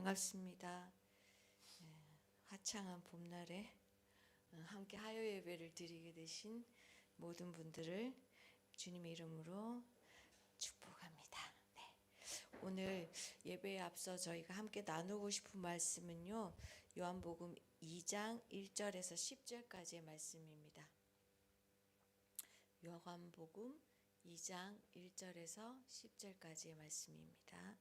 반갑습니다. 화창한 봄날에 함께 하여 예배를 드리게 되신 모든 분들을 주님의 이름으로 축복합니다. 네. 오늘 예배에 앞서 저희가 함께 나누고 싶은 말씀은요, 요한복음 2장 1절에서 10절까지의 말씀입니다. 요한복음 2장 1절에서 10절까지의 말씀입니다.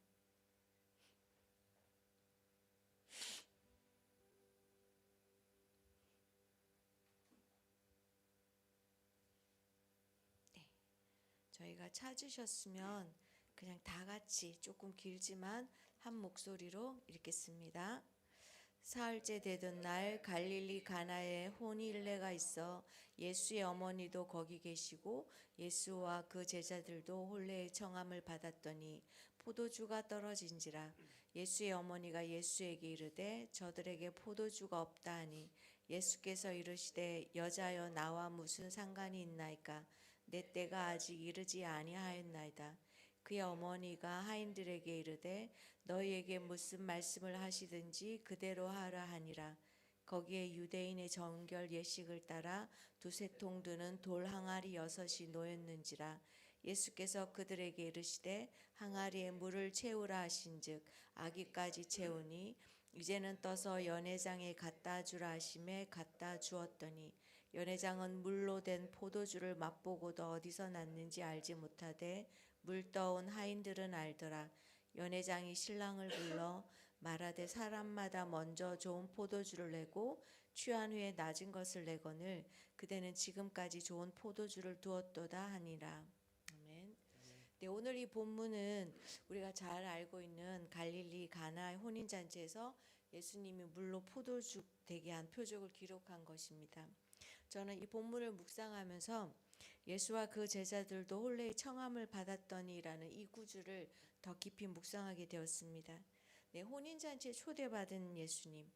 저희가 찾으셨으면 그냥 다 같이 조금 길지만 한 목소리로 읽겠습니다. 사흘째 되던 날 갈릴리 가나에 혼인례가 있어 예수의 어머니도 거기 계시고 예수와 그 제자들도 혼례의 청함을 받았더니 포도주가 떨어진지라. 예수의 어머니가 예수에게 이르되 저들에게 포도주가 없다 하니 예수께서 이르시되 여자여 나와 무슨 상관이 있나이까 내 때가 아직 이르지 아니하였나이다. 그의 어머니가 하인들에게 이르되 너희에게 무슨 말씀을 하시든지 그대로 하라 하니라. 거기에 유대인의 정결 예식을 따라 두세 통 드는 돌 항아리 6이 놓였는지라. 예수께서 그들에게 이르시되 항아리에 물을 채우라 하신즉 아기까지 채우니 이제는 떠서 연회장에 갖다 주라 하심에 갖다 주었더니 연회장은 물로 된 포도주를 맛보고도 어디서 났는지 알지 못하되 물 떠온 하인들은 알더라. 연회장이 신랑을 불러 말하되 사람마다 먼저 좋은 포도주를 내고 취한 후에 낮은 것을 내거늘 그대는 지금까지 좋은 포도주를 두었도다 하니라. 아멘. 네, 오늘 이 본문은 우리가 잘 알고 있는 갈릴리 가나의 혼인잔치에서 예수님이 물로 포도주 되게 한 표적을 기록한 것입니다. 저는 이 본문을 묵상하면서 예수와 그 제자들도 혼례의 청함을 받았더니라는 이 구절을 더 깊이 묵상하게 되었습니다. 네, 혼인잔치에 초대받은 예수님.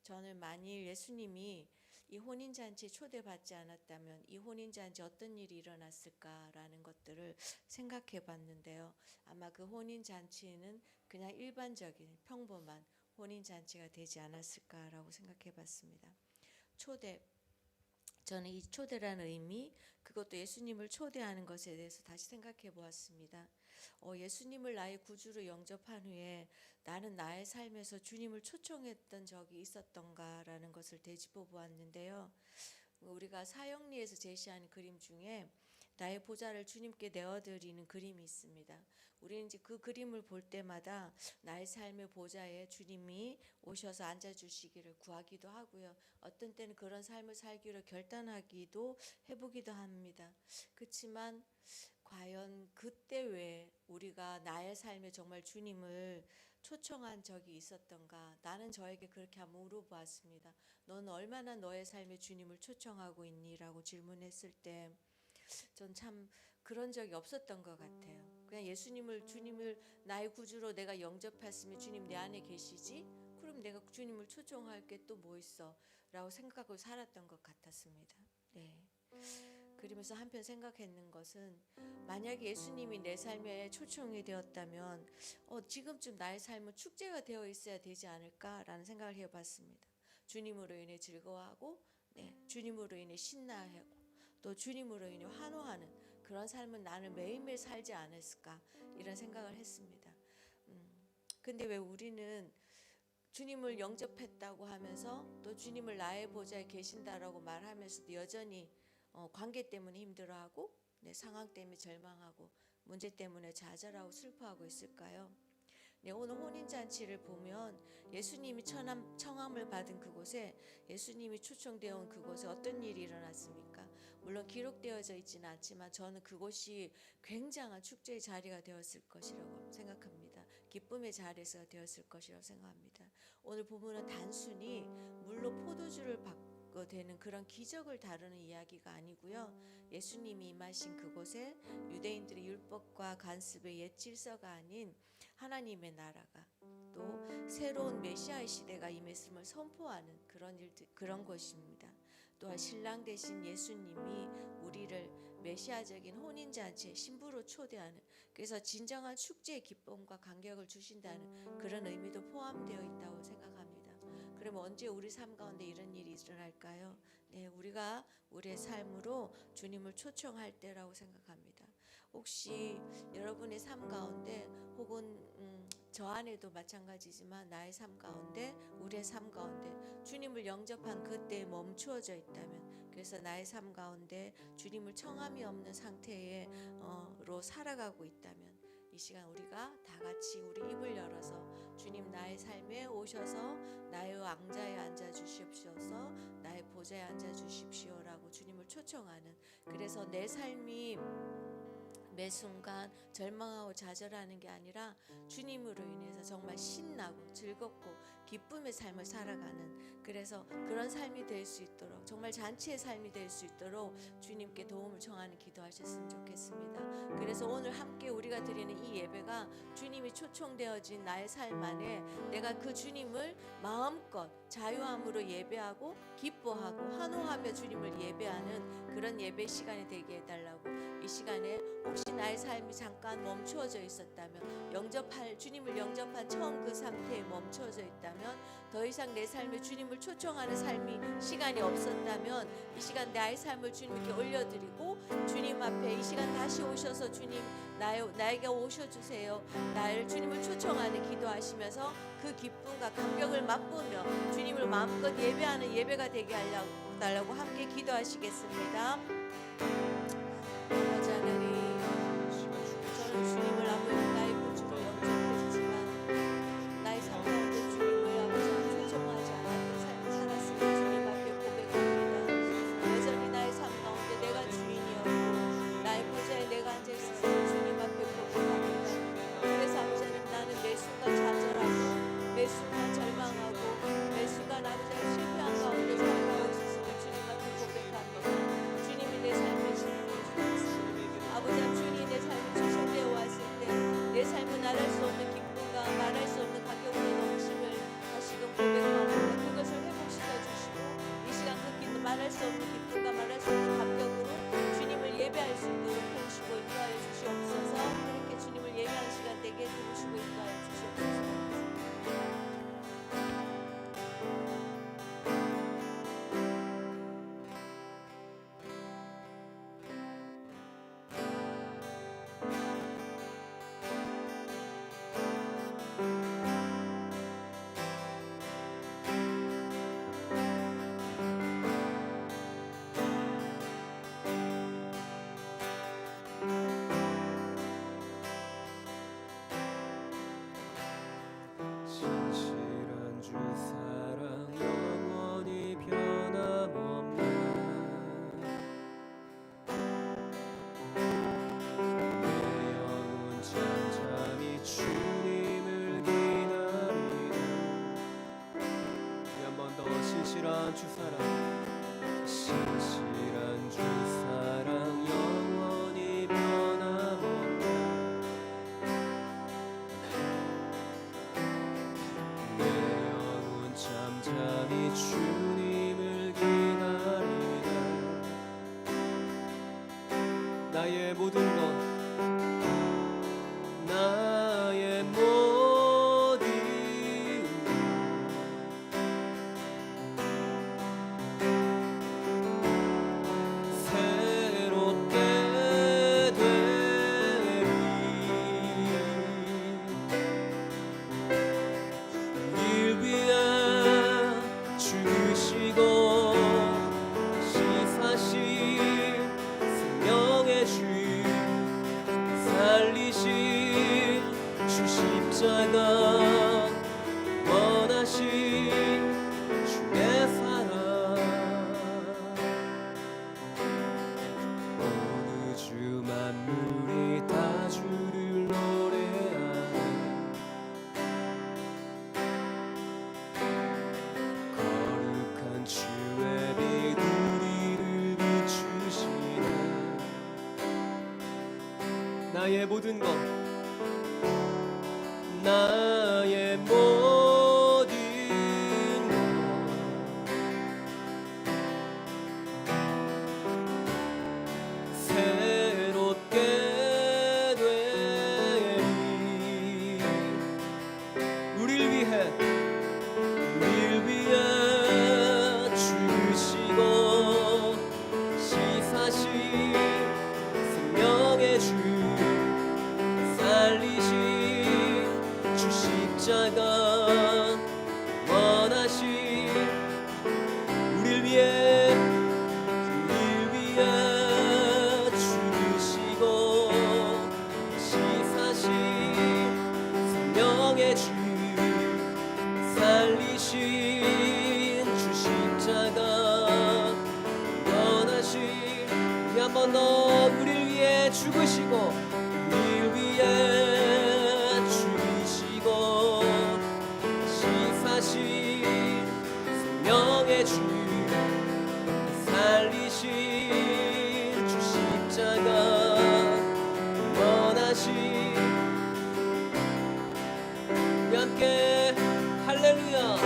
저는 만일 예수님이 이 혼인잔치에 초대받지 않았다면 이 혼인잔치 어떤 일이 일어났을까라는 것들을 생각해 봤는데요. 아마 그 혼인잔치는 그냥 일반적인 평범한 혼인잔치가 되지 않았을까라고 생각해 봤습니다. 초대, 저는 이 초대라는 의미, 그것도 예수님을 초대하는 것에 대해서 다시 생각해 보았습니다. 예수님을 나의 구주로 영접한 후에 나는 나의 삶에서 주님을 초청했던 적이 있었던가라는 것을 되짚어 보았는데요. 우리가 사형리에서 제시하는 그림 중에 나의 보좌를 주님께 내어드리는 그림이 있습니다. 우리는 이제 그 그림을 볼 때마다 나의 삶의 보좌에 주님이 오셔서 앉아주시기를 구하기도 하고요. 어떤 때는 그런 삶을 살기로 결단하기도 해보기도 합니다. 그렇지만 과연 그때 왜 우리가 나의 삶에 정말 주님을 초청한 적이 있었던가? 나는 저에게 그렇게 한번 물어보았습니다. 너는 얼마나 너의 삶에 주님을 초청하고 있니? 라고 질문했을 때 전 참 그런 적이 없었던 것 같아요. 그냥 주님을 나의 구주로 내가 영접했으면 주님 내 안에 계시지? 그럼 내가 주님을 초청할 게 또 뭐 있어? 라고 생각하고 살았던 것 같았습니다. 네. 그러면서 한편 생각했는 것은 만약에 예수님이 내 삶에 초청이 되었다면 지금쯤 나의 삶은 축제가 되어 있어야 되지 않을까라는 생각을 해봤습니다. 주님으로 인해 즐거워하고 주님으로 인해 신나하고 또 주님으로 인해 환호하는 그런 삶은 나는 매일매일 살지 않았을까 이런 생각을 했습니다. 근데 왜 우리는 주님을 영접했다고 하면서 또 주님을 나의 보좌에 계신다라고 말하면서도 여전히 관계 때문에 힘들어하고 상황 때문에 절망하고 문제 때문에 좌절하고 슬퍼하고 있을까요? 오늘 혼인잔치를 보면 예수님이 청함을 받은 그곳에 예수님이 초청되어 온 그곳에 어떤 일이 일어났습니까? 물론 기록되어져 있지는 않지만 저는 그곳이 굉장한 축제의 자리가 되었을 것이라고 생각합니다. 기쁨의 자리가 되었을 것이라고 생각합니다. 오늘 본문은 단순히 물로 포도주를 받고 되는 그런 기적을 다루는 이야기가 아니고요. 예수님이 임하신 그곳에 유대인들의 율법과 간습의 옛 질서가 아닌 하나님의 나라가 또 새로운 메시아의 시대가 임했음을 선포하는 그런 곳입니다. 또한 신랑 되신 예수님이 우리를 메시아적인 혼인잔치에 신부로 초대하는, 그래서 진정한 축제의 기쁨과 감격을 주신다는 그런 의미도 포함되어 있다고 생각합니다. 그러면 언제 우리 삶 가운데 이런 일이 일어날까요? 네, 우리가 우리의 삶으로 주님을 초청할 때라고 생각합니다. 혹시 여러분의 삶 가운데 혹은 저 안에도 마찬가지지만 나의 삶 가운데, 우리의 삶 가운데 주님을 영접한 그때에 멈추어져 있다면, 그래서 나의 삶 가운데 주님을 청함이 없는 상태로 살아가고 있다면, 이 시간 우리가 다 같이 우리 입을 열어서 주님 나의 삶에 오셔서 나의 왕자에 앉아 주시옵소서, 나의 보좌에 앉아 주십시오라고 주님을 초청하는, 그래서 내 삶이 매 순간 절망하고 좌절하는 게 아니라 주님으로 인해서 정말 신나고 즐겁고 기쁨의 삶을 살아가는, 그래서 그런 삶이 될 수 있도록, 정말 잔치의 삶이 될 수 있도록 주님께 도움을 청하는 기도하셨으면 좋겠습니다. 그래서 오늘 함께 우리가 드리는 이 예배가 주님이 초청되어진 나의 삶 안에 내가 그 주님을 마음껏 자유함으로 예배하고 기뻐하고 환호하며 주님을 예배하는 그런 예배 시간이 되게 해달라고, 이 시간에 혹시 나의 삶이 잠깐 멈추어져 있었다면, 주님을 영접한 처음 그 상태에 멈추어져 있다면, 더 이상 내 삶에 주님을 초청하는 시간이 없었다면, 이 시간 나의 삶을 주님께 올려드리고 주님 앞에 이 시간 다시 오셔서 주님 나에게 오셔주세요, 나를 주님을 초청하는 기도하시면서 그 기쁨과 감격을 맛보며 주님을 마음껏 예배하는 예배가 되게 하려고 함께 기도하시겠습니다. 아버지 하나님, 저는 주님을 아버지 나의 구주로 영접했지만 나의 삶 가운데 주님을 아버지 초청하지 않았던 삶을 살았으니 주님 앞에 고백합니다. 여전히 나의 삶 가운데 내가 주인이었고 나의 보좌에 내가 앉아있었으니 주님 앞에 고백합니다. 그래서 아버지 하나님, 나는 매 순간 좌절하고 매 순간 절망하고 매 순간 아버지 하나님 실패한 가운데 살아가고 있었으니 주님 앞에 고백합니다. 주님이 내 삶의 주인이시옵소서. 아버지 하나님, 주님이 내 삶에 초청되어 왔을 때 내 삶은 말할 수 없는 기쁨과 말할 수 없는 감격으로 넘침을 다시금 고백합니다. 그것을 회복시켜 주시고 이 시간 그 기쁨, 말할 수 없는 기쁨과 말할 수 없는 감격으로 주님을 예배할 수 있도록 도우시고 인도하여 주시옵소서. 그렇게 주님을 예배하는 시간 되게 도우시고 인도하여 주시옵소서. 신실한 주 사랑 영원히 변함없네. 내 영혼 잠잠히 주님을 기다리네. 한 번 더 신실한 주 사랑, 신실한 주 사랑 영원히 변함없네. 내 영혼 잠잠히 주님을 기다리네. 나의 모든 것, 나의 모든 새롭게 되리. 일 위해 죽으시고 시사시 생명의 주 살리신 주 십자가 원하신 주의 사랑, 어느 주 만물이 다 주를 노래하네. 거룩한 주의 빛 우리를 비추시네. 나의 모든 것, 나의 모든 것 우리를 위해 죽으시고 우리를 위해 죽으시고 시사신 생명의 주 살리신 주 십자가 원하신 우리 함께 할렐루야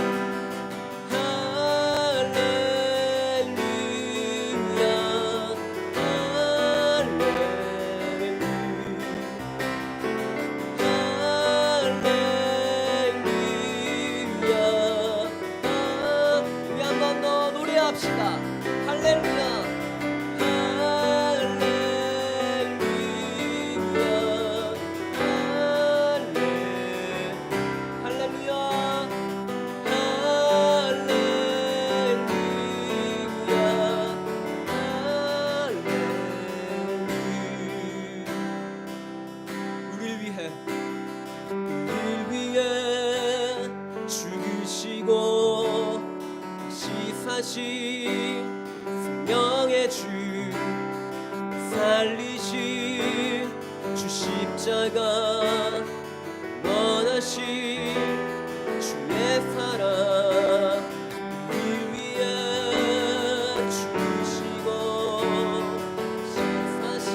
생명의 주 살리신 주 십자가 원하신 주의 사랑 우리 위해 죽으시고 시사신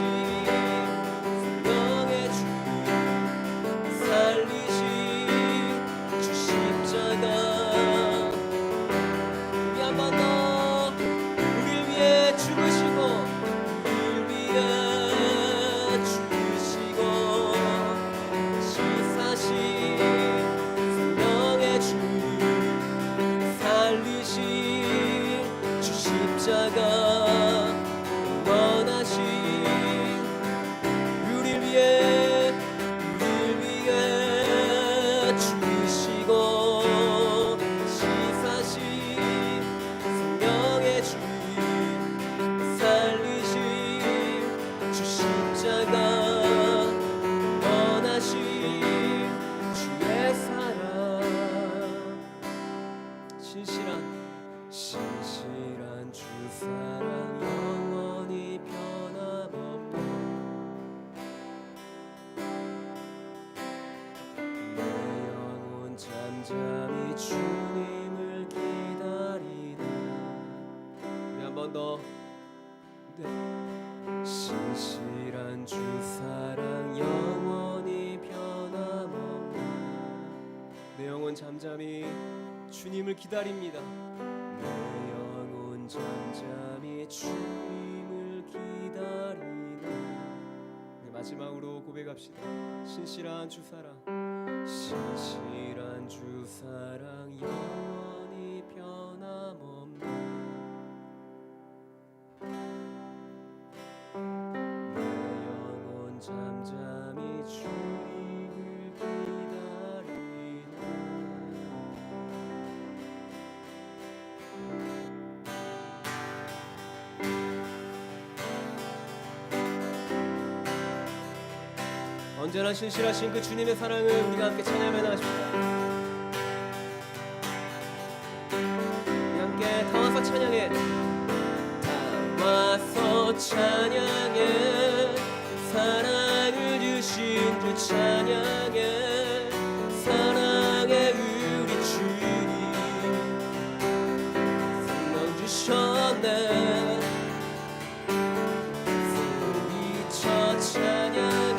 생명의 주 살리신 주 십자가 우리 한번 더 우리를 위해 죽으시고 우리를 위해 죽으시고 시사신 생명의 주 살리신 주 십자가 원하신 우리를 위해 죽으시고 시사신 생명의 주 살리신 주 십자가 원하신 주의 사랑 신실한 주 사랑 영원히 변함없네 내 영혼 잠잠히 주님을 기다리네 우리 한 번 더 신실한 주 사랑 영원히 변함없네 내 영혼 잠잠히 주님을 기다립니다 내 영혼 잠잠히 주님을 기다리네 우리 마지막으로 고백합시다 신실한 주 사랑 영원히 변함없네 내 영혼 잠잠히 주님을 기다리네 언제나 신실하신 그 주님의 사랑을 우리가 함께 찬양하며 나가십니다. 우리 함께 다 와서 찬양해. 다 와서 찬양해. 사랑을 주신 주 찬양해. 사랑해 우리 주님 생명 주셨네. 소리쳐 찬양해.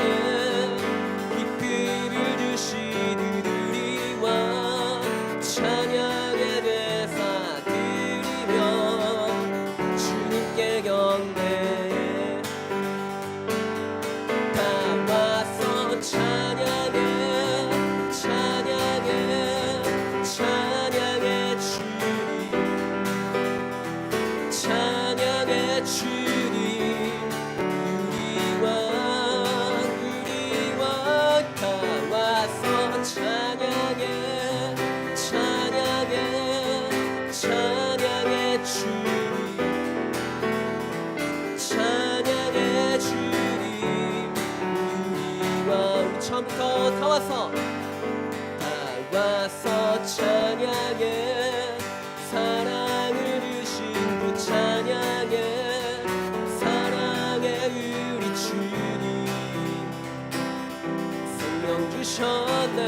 처음부터 다 와서 찬양해. 사랑을 주신 주 찬양해. 사랑해 주셨네.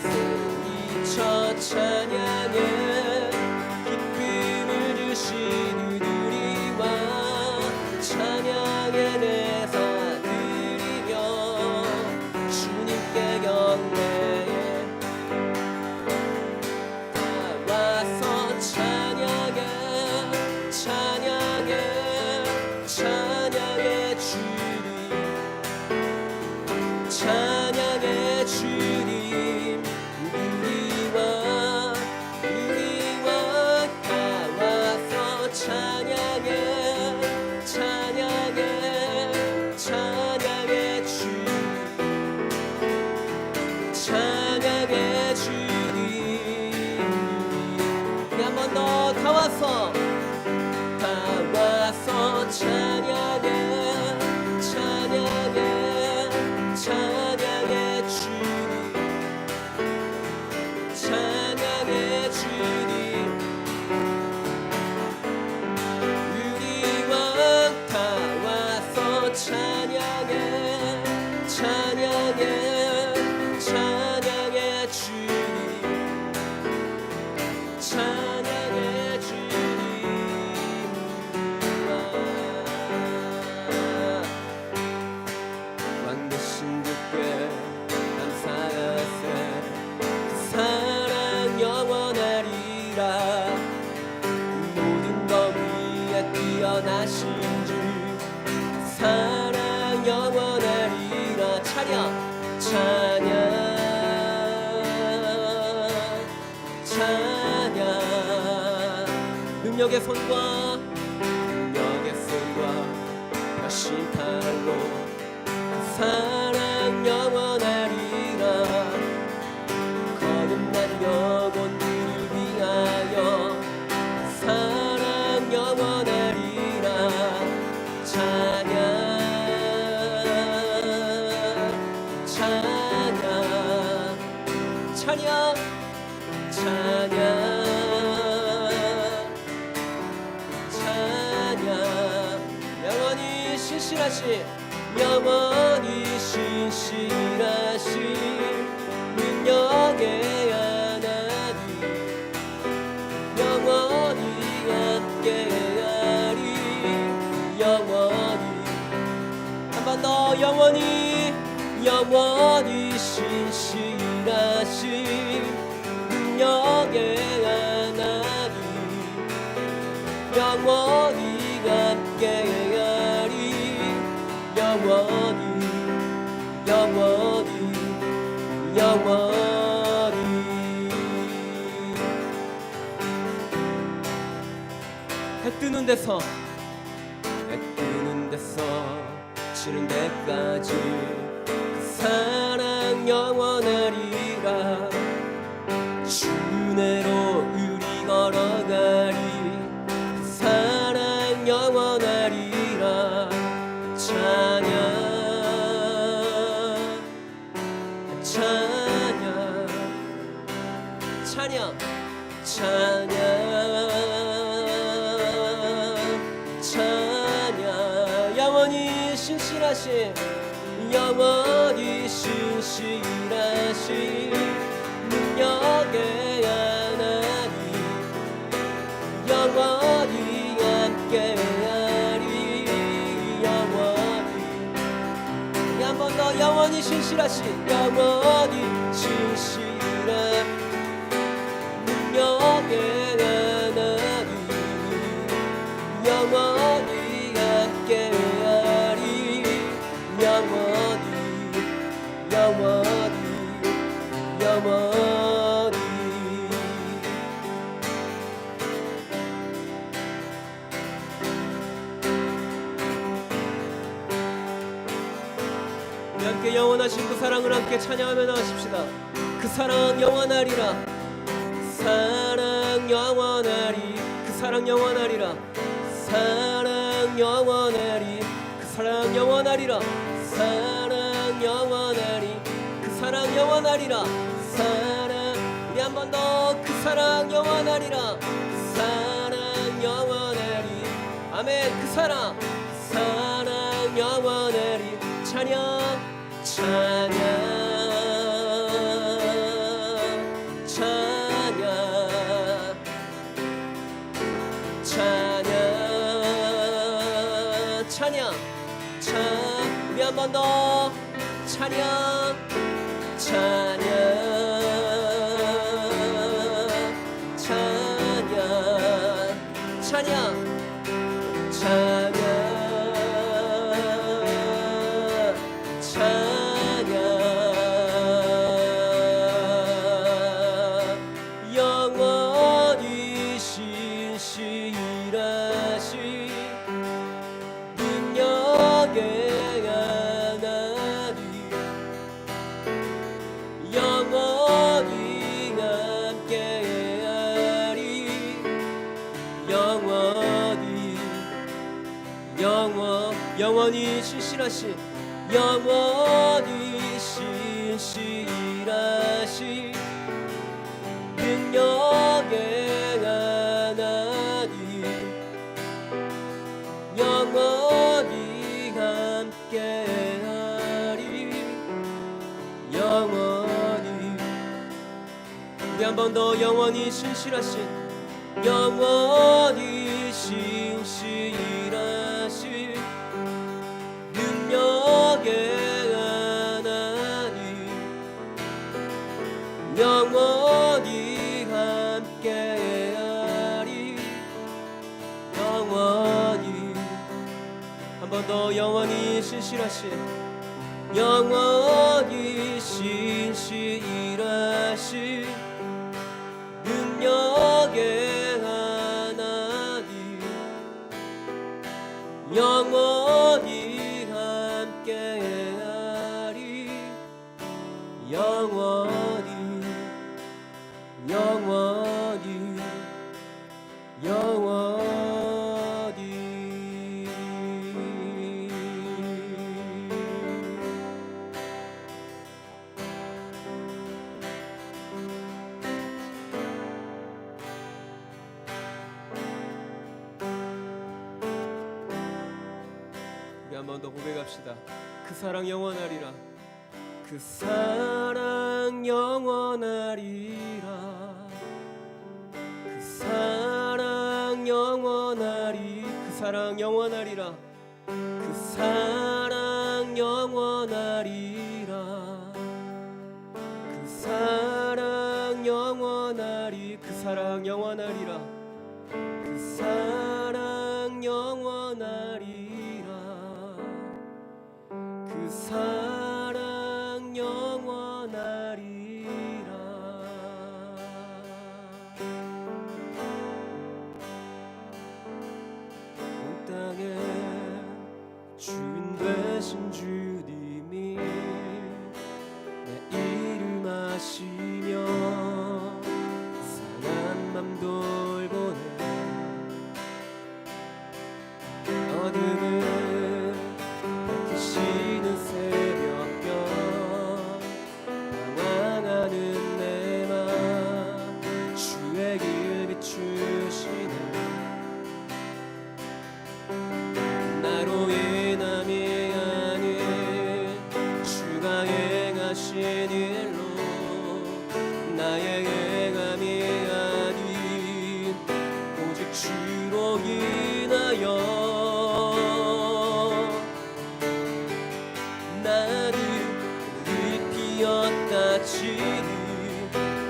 소리쳐 찬양해 기쁨을 주신 우리와 찬양의 내사 드리며 주님께 경배해. 다 와서 찬양해 찬양해 찬양해 주님 찬양해 주님. 우리와 다 와서 찬양해 찬양해 찬양해 주님 찬양해 주님. 한 번 더 다 와서 찬양해 찬양해 찬양해 주님 찬양해 주님. 우리와 다 와서 찬양해 찬양해 찬양해 주님 찬양해 주님. 왕 대신 주께 감사하세. 그 사랑 영원하리라. 모든 것 위에 뛰어나신 주 사랑 영원하리라. 찬양 찬양 찬양. 능력의 손과 심판로 사랑 영원하리라. 거듭난 영혼들을 위하여 사랑 영원하리라. 찬양 찬양 찬양 찬양 찬양. 영원히 신실하신 영원히 신실하신 능력의 하나님 영원히 함께하리. 영원히 한 번 더 영원히 신실하신 능력의 하나님 영원히 함께하리. 영원히 영원히 영원히. 해 뜨는 데서 지는 데까지 그 사랑 영원하리라. 주 은혜로 우리 걸어가리. 그 사랑 영원하리라. 찬양 찬양 찬양 찬양 찬양. 영원히 신실하신 영원히 신실하신 능력의 하나님 영원히 함께하리. 영원히 한 번 더 영원히 신실하신 영원히 신실한 능력의 하나님 영원히 함께하리. 영원히 영원히 영원히. 우리 함께 영원하신 그 사랑을 함께 찬양하며 나가십시다. 그 사랑 영원하리라. 사랑 영원하리. 그 사랑 영원하리라. 사랑 영원하리. 그 사랑 영원하리라. 사랑 영원하리. 그 사랑 영원하리라. 사랑. 우리 한 번 더 그 사랑 영원하리라. 사랑 영원하리. 아멘. 그 사랑 영원하리. 찬양 찬양 찬양 찬양 찬양 우리 한 번 더 찬양 찬양 찬양 찬양 찬양 찬양 영원히 신실하신 능력의 하나님 영원히 함께하리 영원히 신실하신 영원히 신실하신 능력의 하나님 영원히 함께하리 영원히 우리 한 번 더 영원히 신실하신 영원히 신실하신 능력의 하나님 영원히 함께하리 영원히 한 번 더 영원히 신실하신 영원히 신실하신 능력의 하나님 영원히 함께하리 영원히 영원히 영원히 우리 한 번 더 고백합시다. 그 사랑 영원하리라 그 사랑 영원하리라 그 사랑 영원하리 그 사랑 영원하리라 그 사랑 영원하리라 그 사랑 영원하리 그 사랑 영원하리라 그 사랑 영원하리라 그 사랑 영원하리라 온 땅에 주인 되신 주님이 내 이름 아시며 상한 맘 돌보네 어둠을 밝히시는 새벽별 방황하는 내 맘 주의 길 비추시네 나로 인함이 아닌 주가 행하신 일로 나의 행함이 아닌 오직 주로 인하여 나는 우리 피었같이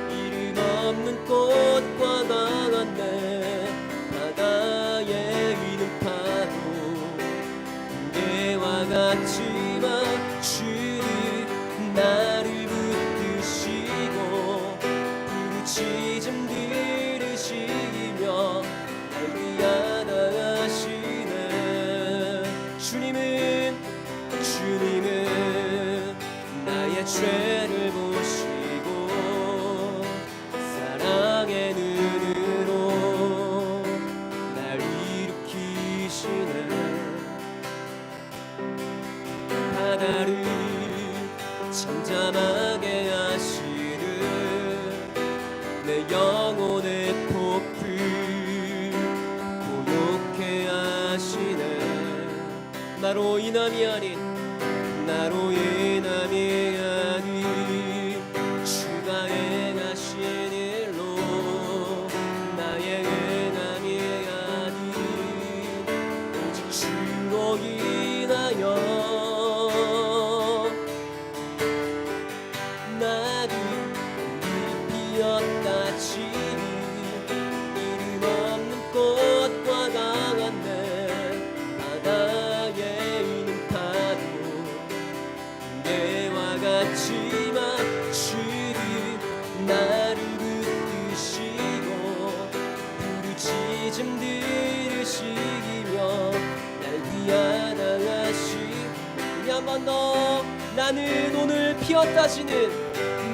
이름 없는 꽃과 같네 바다에 있는 파도 무게와 같지만 주는 나를 붙드시고 부르짖음 들으시며 날 위하시네 주님은 나의 죄를 보시고 사랑의 눈으로 날 일으키시네 바다를 잠잠하게 하시는 내 영혼의 폭풍 고요케 하시네 나로 인함이 아닌 나로 인함이 아니 주가 행하신 일로 나의 행함이 아니 오직 주로 인하여 나는 피었다 치니 이름 없는 꽃과 강한데 바다에 있는 파도 내와 같지만 주는 나를 붙드시고 부르짖음 들으시며 날 위하다하시 우리 한 번 더 나는 오늘 피었다시는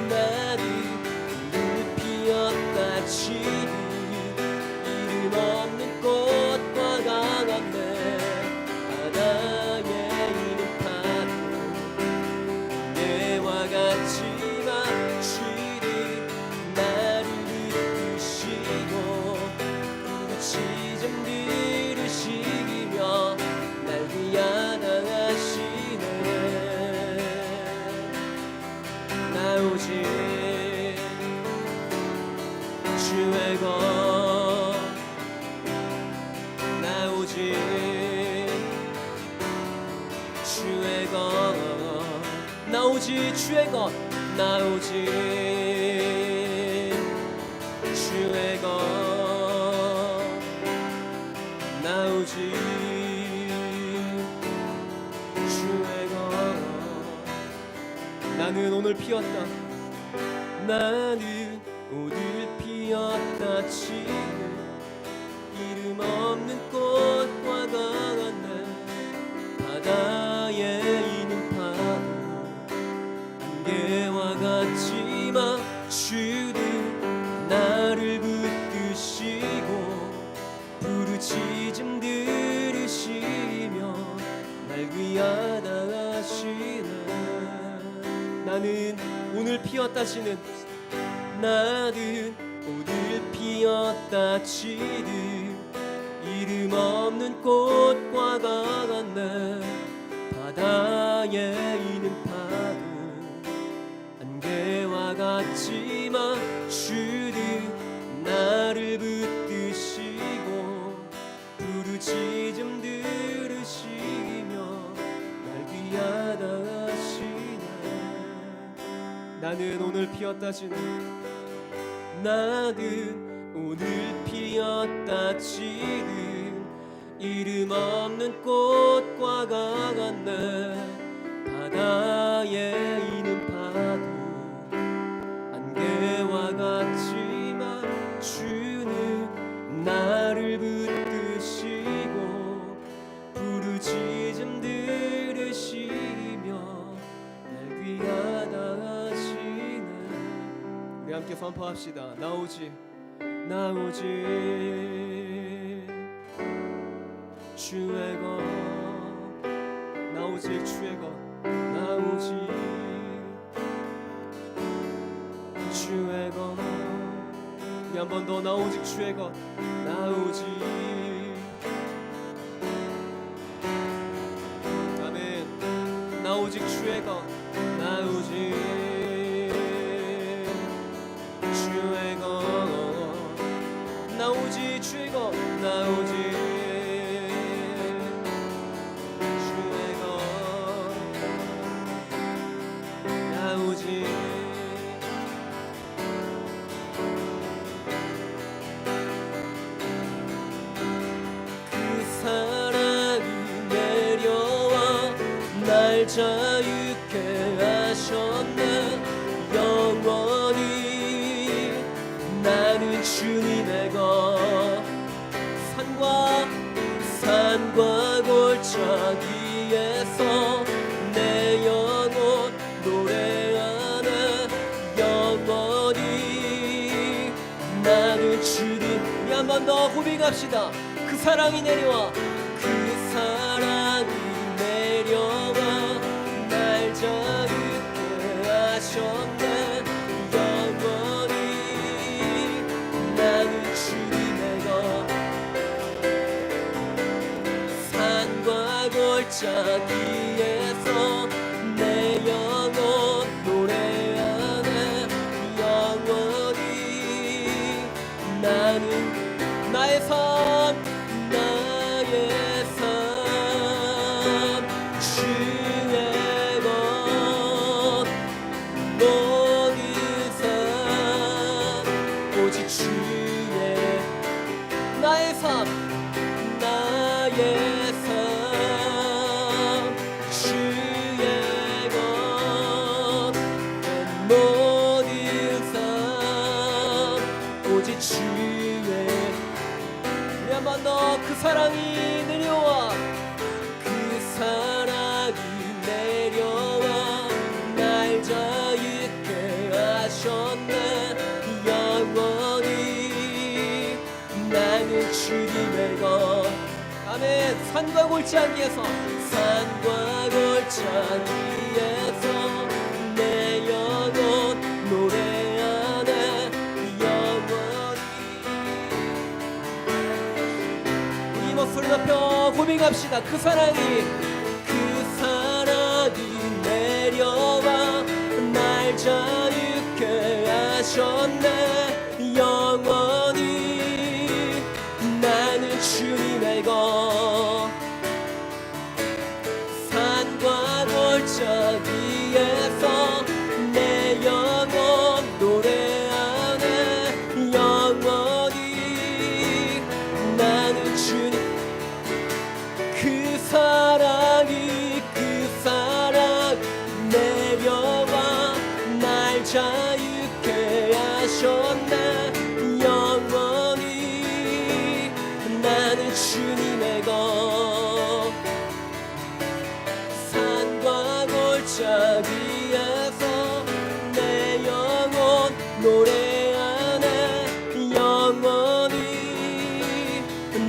나는 오늘 피었다 치니 이름 없는 꽃과 강한데 바다에 있는 파도 내와 같지만 주는 나를 붙드시고 부르짖음 들으시며 날 위하다하시네 나 오직 주의 것 나 오직 주의 것 나 오직 주의 것 나 오직 주의 것 나 오직 주의 것 나는 오늘 피었다 나는 오늘 피었다 치는 이름 없는 꽃과 강한 날 바다에 있는 파도 안개와 같지만 주는 나를 붙드시고 부르짖음 들으시며 날 위하다 하시네 나는 오늘 피었다시는 나는 오늘 피었다 치는 이름 없는 꽃과 강한 날 바다에 있는 파도 안개와 같지만 주는 나를 붙드시고 부르짖음 들으시며 날 위하다 하시네 나는 오늘 피었다시는 나는 오늘 피었다 치는 이름 없는 꽃과 강한 날 바다에 있는 파도 안개와 같지만 주는 나를 붙드시고 부르짖음 들으시며 날 위하다 하시네 우리 함께 선포합시다 나 오직 주의 것 나 오직 주의 것 나 오직 주의 것 우리 한 번 더 나 오직 주의 것 나 오직 아멘 나 오직 주의 것 나 오직 주의 것 나 오직 주의 것 나 오직 주의 것 나 오직 그 사랑이 내려와 날 자유케 하셨네 영원히 나는 주님의 것 산과 골짜기에서 내 영혼 노래하네 영원히 나는 주님 한 번 더 고백합시다 그 사랑이 내려와 그 사랑이 내려와 날 자유케 하셨네 영원히 나는 주님의 것 산과 골짜기에서 주의 것 모든 삶 오직 주의 나의 삶 주의 것 모든 삶 오직 주의 우리 한 번 더 그 사랑이 내려와 그 사랑이 내려와 날 자유케 하셨네 영원히 나는 주님의 것 아멘 산과 골짜기에서 산과 골짜기에서 내 영혼 노래하네 영원히 우리 목소리 높여 고백합시다 그 사랑이 내려와 날 자유케 하셨네 영원히 나는 주님의 것 산과 골짜기에서 내 영혼 노래하네 영원히 나는 주님 그 사랑이 내려와 날 자유케 하셨네 영원히 나는 주님의 것 산과 골짜기에서 내 영혼 노래하네 영원히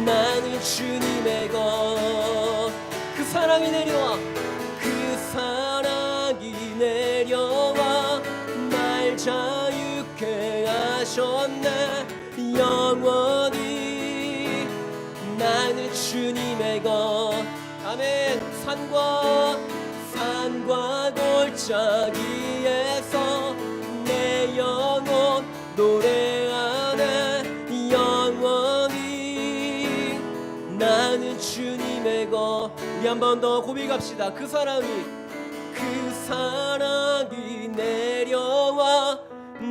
나는 주님의 것 그 사랑이 내려와 그 사랑이 내려와 날 자유케 하셨네 영원히 나는 주님의 것 아멘 산과 골짜기에서 내 영혼 노래하네 영원히 나는 주님의 것 우리 한 번 더 고백합시다 그 사랑이 내려와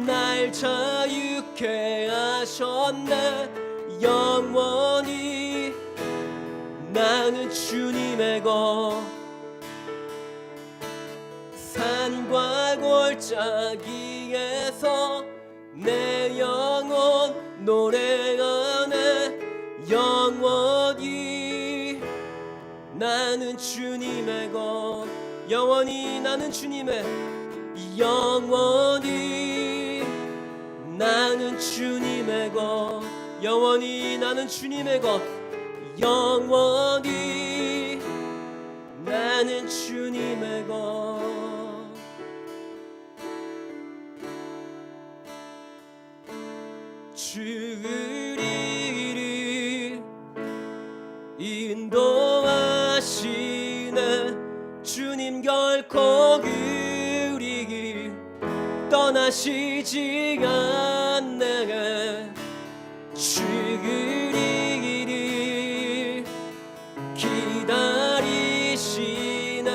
날 자유케 하셨네 영원히 나는 주님의 것 산과 골짜기에서 내 영혼 노래하네 영원히 나는 주님의 것 영원히 나는 주님의 영원히 나는 주님의 것 영원히 나는 주님의 것 영원히 나는 주님의 것 주를 인도하시네 주님 결코 우리 떠나시지 않네 주를 기다리시네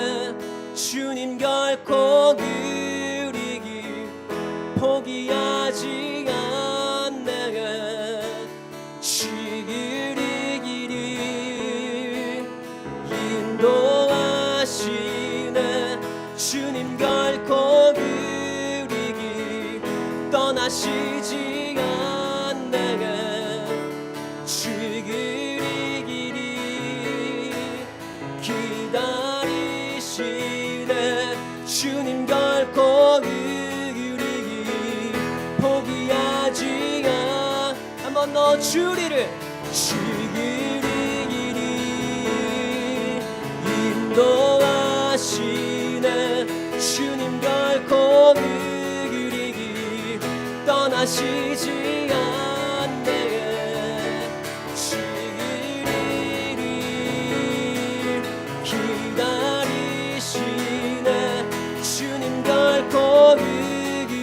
주님 결코 우리 포기하지 않네 주를 인도하시네 주님 결코 우리 떠나시지 않네 주를 기다리시네 주님 결코 우리 포기하지 않 한번 더 주리를 인도하시네 주님 결코 우리 떠나시지 않네 주를 기다리시네 주님 결코 우리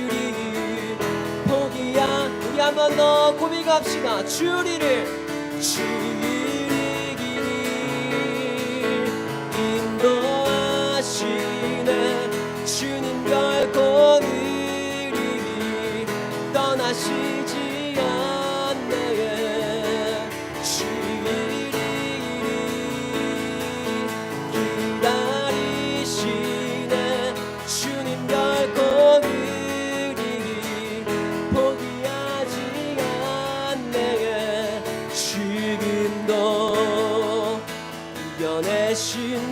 포기야 우리 한 번 더 고백합시다 주리를 인도하시네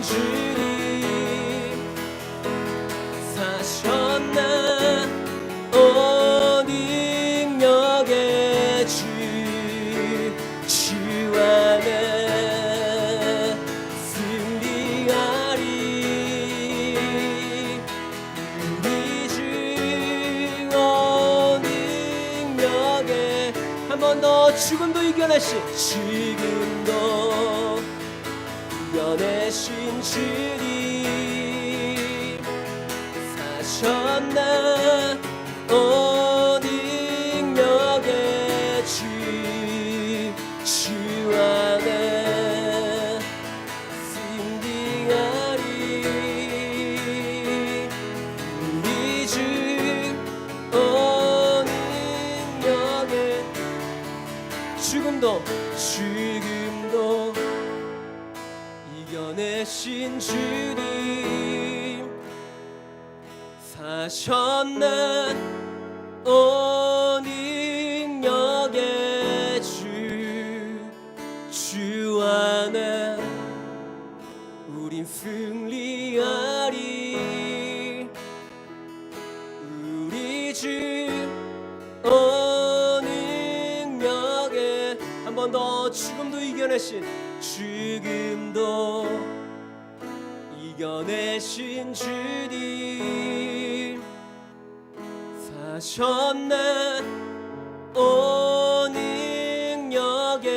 주님 사셨나 온 능력의 주 안에 승리하리 우리 주 온 능력의 한 번 더 죽음도 이겨내신 주님 사셨나 온 능력의 주 안에 승리하리 우리 주 온 능력의 죽음도 이겨내신 주님 사셨나 온 능력의 주 안에 우린 승리하리 우리 주 온 능력의 한 번 더 죽음도 이겨내신 주님 사셨나 온 능력의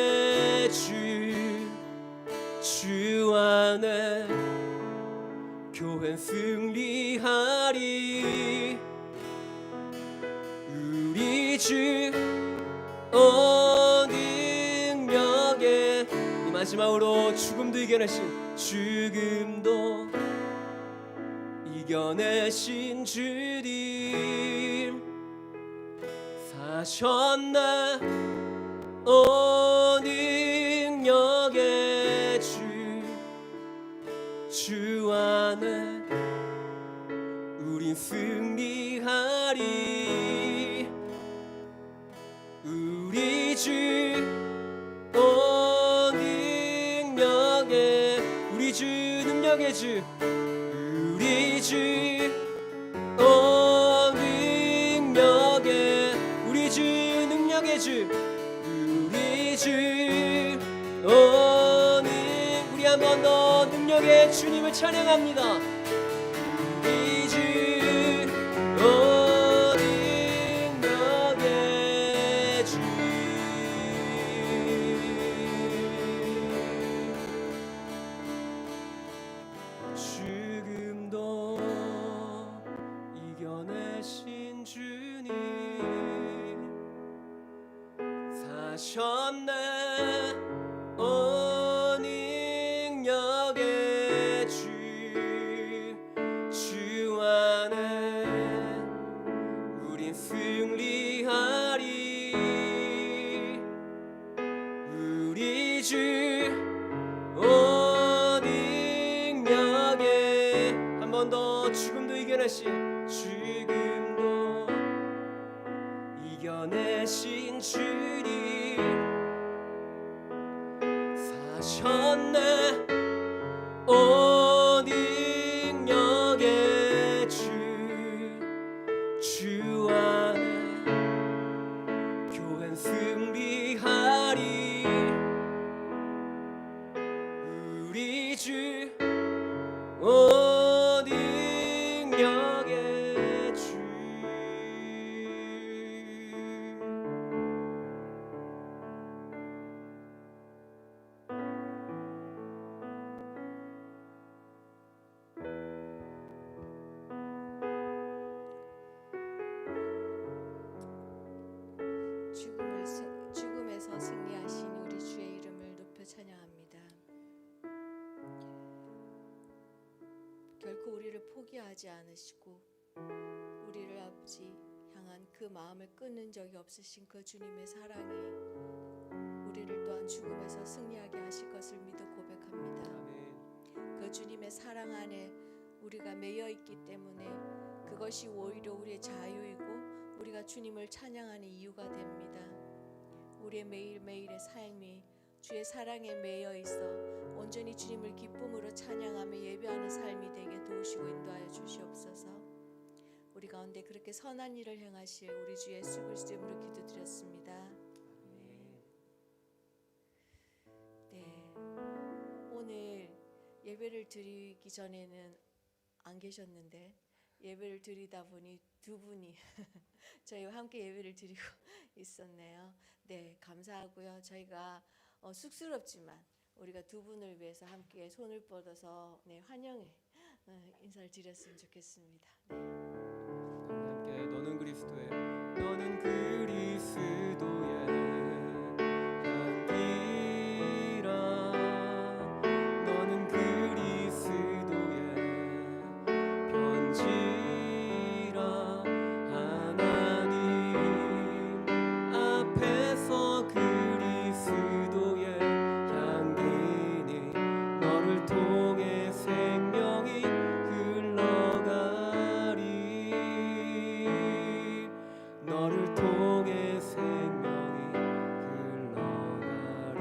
주 안에 교회 승리하리 우리 주 온 능력의 이 마지막으로 죽음도 이겨내신 주님 사셨나 온 능력의 주 안에 우린 승리하리 우리 주 온 능력의 우리 주 능력의 주 우리 주 온 능력의 우리 주 능력의 주 우리 주 온 우리 한 번 더 능력의 주님을 찬양합니다 우리 주 온 능력의 주 죽음도 이겨내신 주님 사셨네 온 능력의 주 안에 우린 승리하리 우리 주 온 능력의 한 번 더 죽음도 이겨내신 주님 사셨네 온 능력의 주 안에 교회 승리하리 우리 주 온 능력의 주 죽음에서 승리하신 우리 주의 이름을 높여 찬양합니다. 결코 우리를 포기하지 않으시고 우리를 아버지 향한 그 마음을 끊는 적이 없으신 그 주님의 사랑이 우리를 또한 죽음에서 승리하게 하실 것을 믿어 고백합니다. 그 주님의 사랑 안에 우리가 매여 있기 때문에 그것이 오히려 우리의 자유이고 우리가 주님을 찬양하는 이유가 됩니다. 우리의 매일매일의 삶이 주의 사랑에 매여 있어 온전히 주님을 기쁨으로 찬양하며 예배하는 삶이 되게 도우시고 인도하여 주시옵소서. 우리 가운데 그렇게 선한 일을 행하실 우리 주 예수 그리스도 이름으로 기도드렸습니다. 네, 오늘 예배를 드리기 전에는 안 계셨는데 예배를 드리다 보니 두 분이 저희와 함께 예배를 드리고 있었네요. 네, 감사하고요. 저희가 쑥스럽지만 우리가 두 분을 위해서 함께 손을 뻗어서 환영의 인사를 드렸으면 좋겠습니다. 네. 함께 너는 그리스도의 향기라. 너는 그리스도의 편지라. 하나님 앞에서 그리스도의 향기니 너를 통해 생명이 흘러가리. 너를 통해 생명이 흘러가리.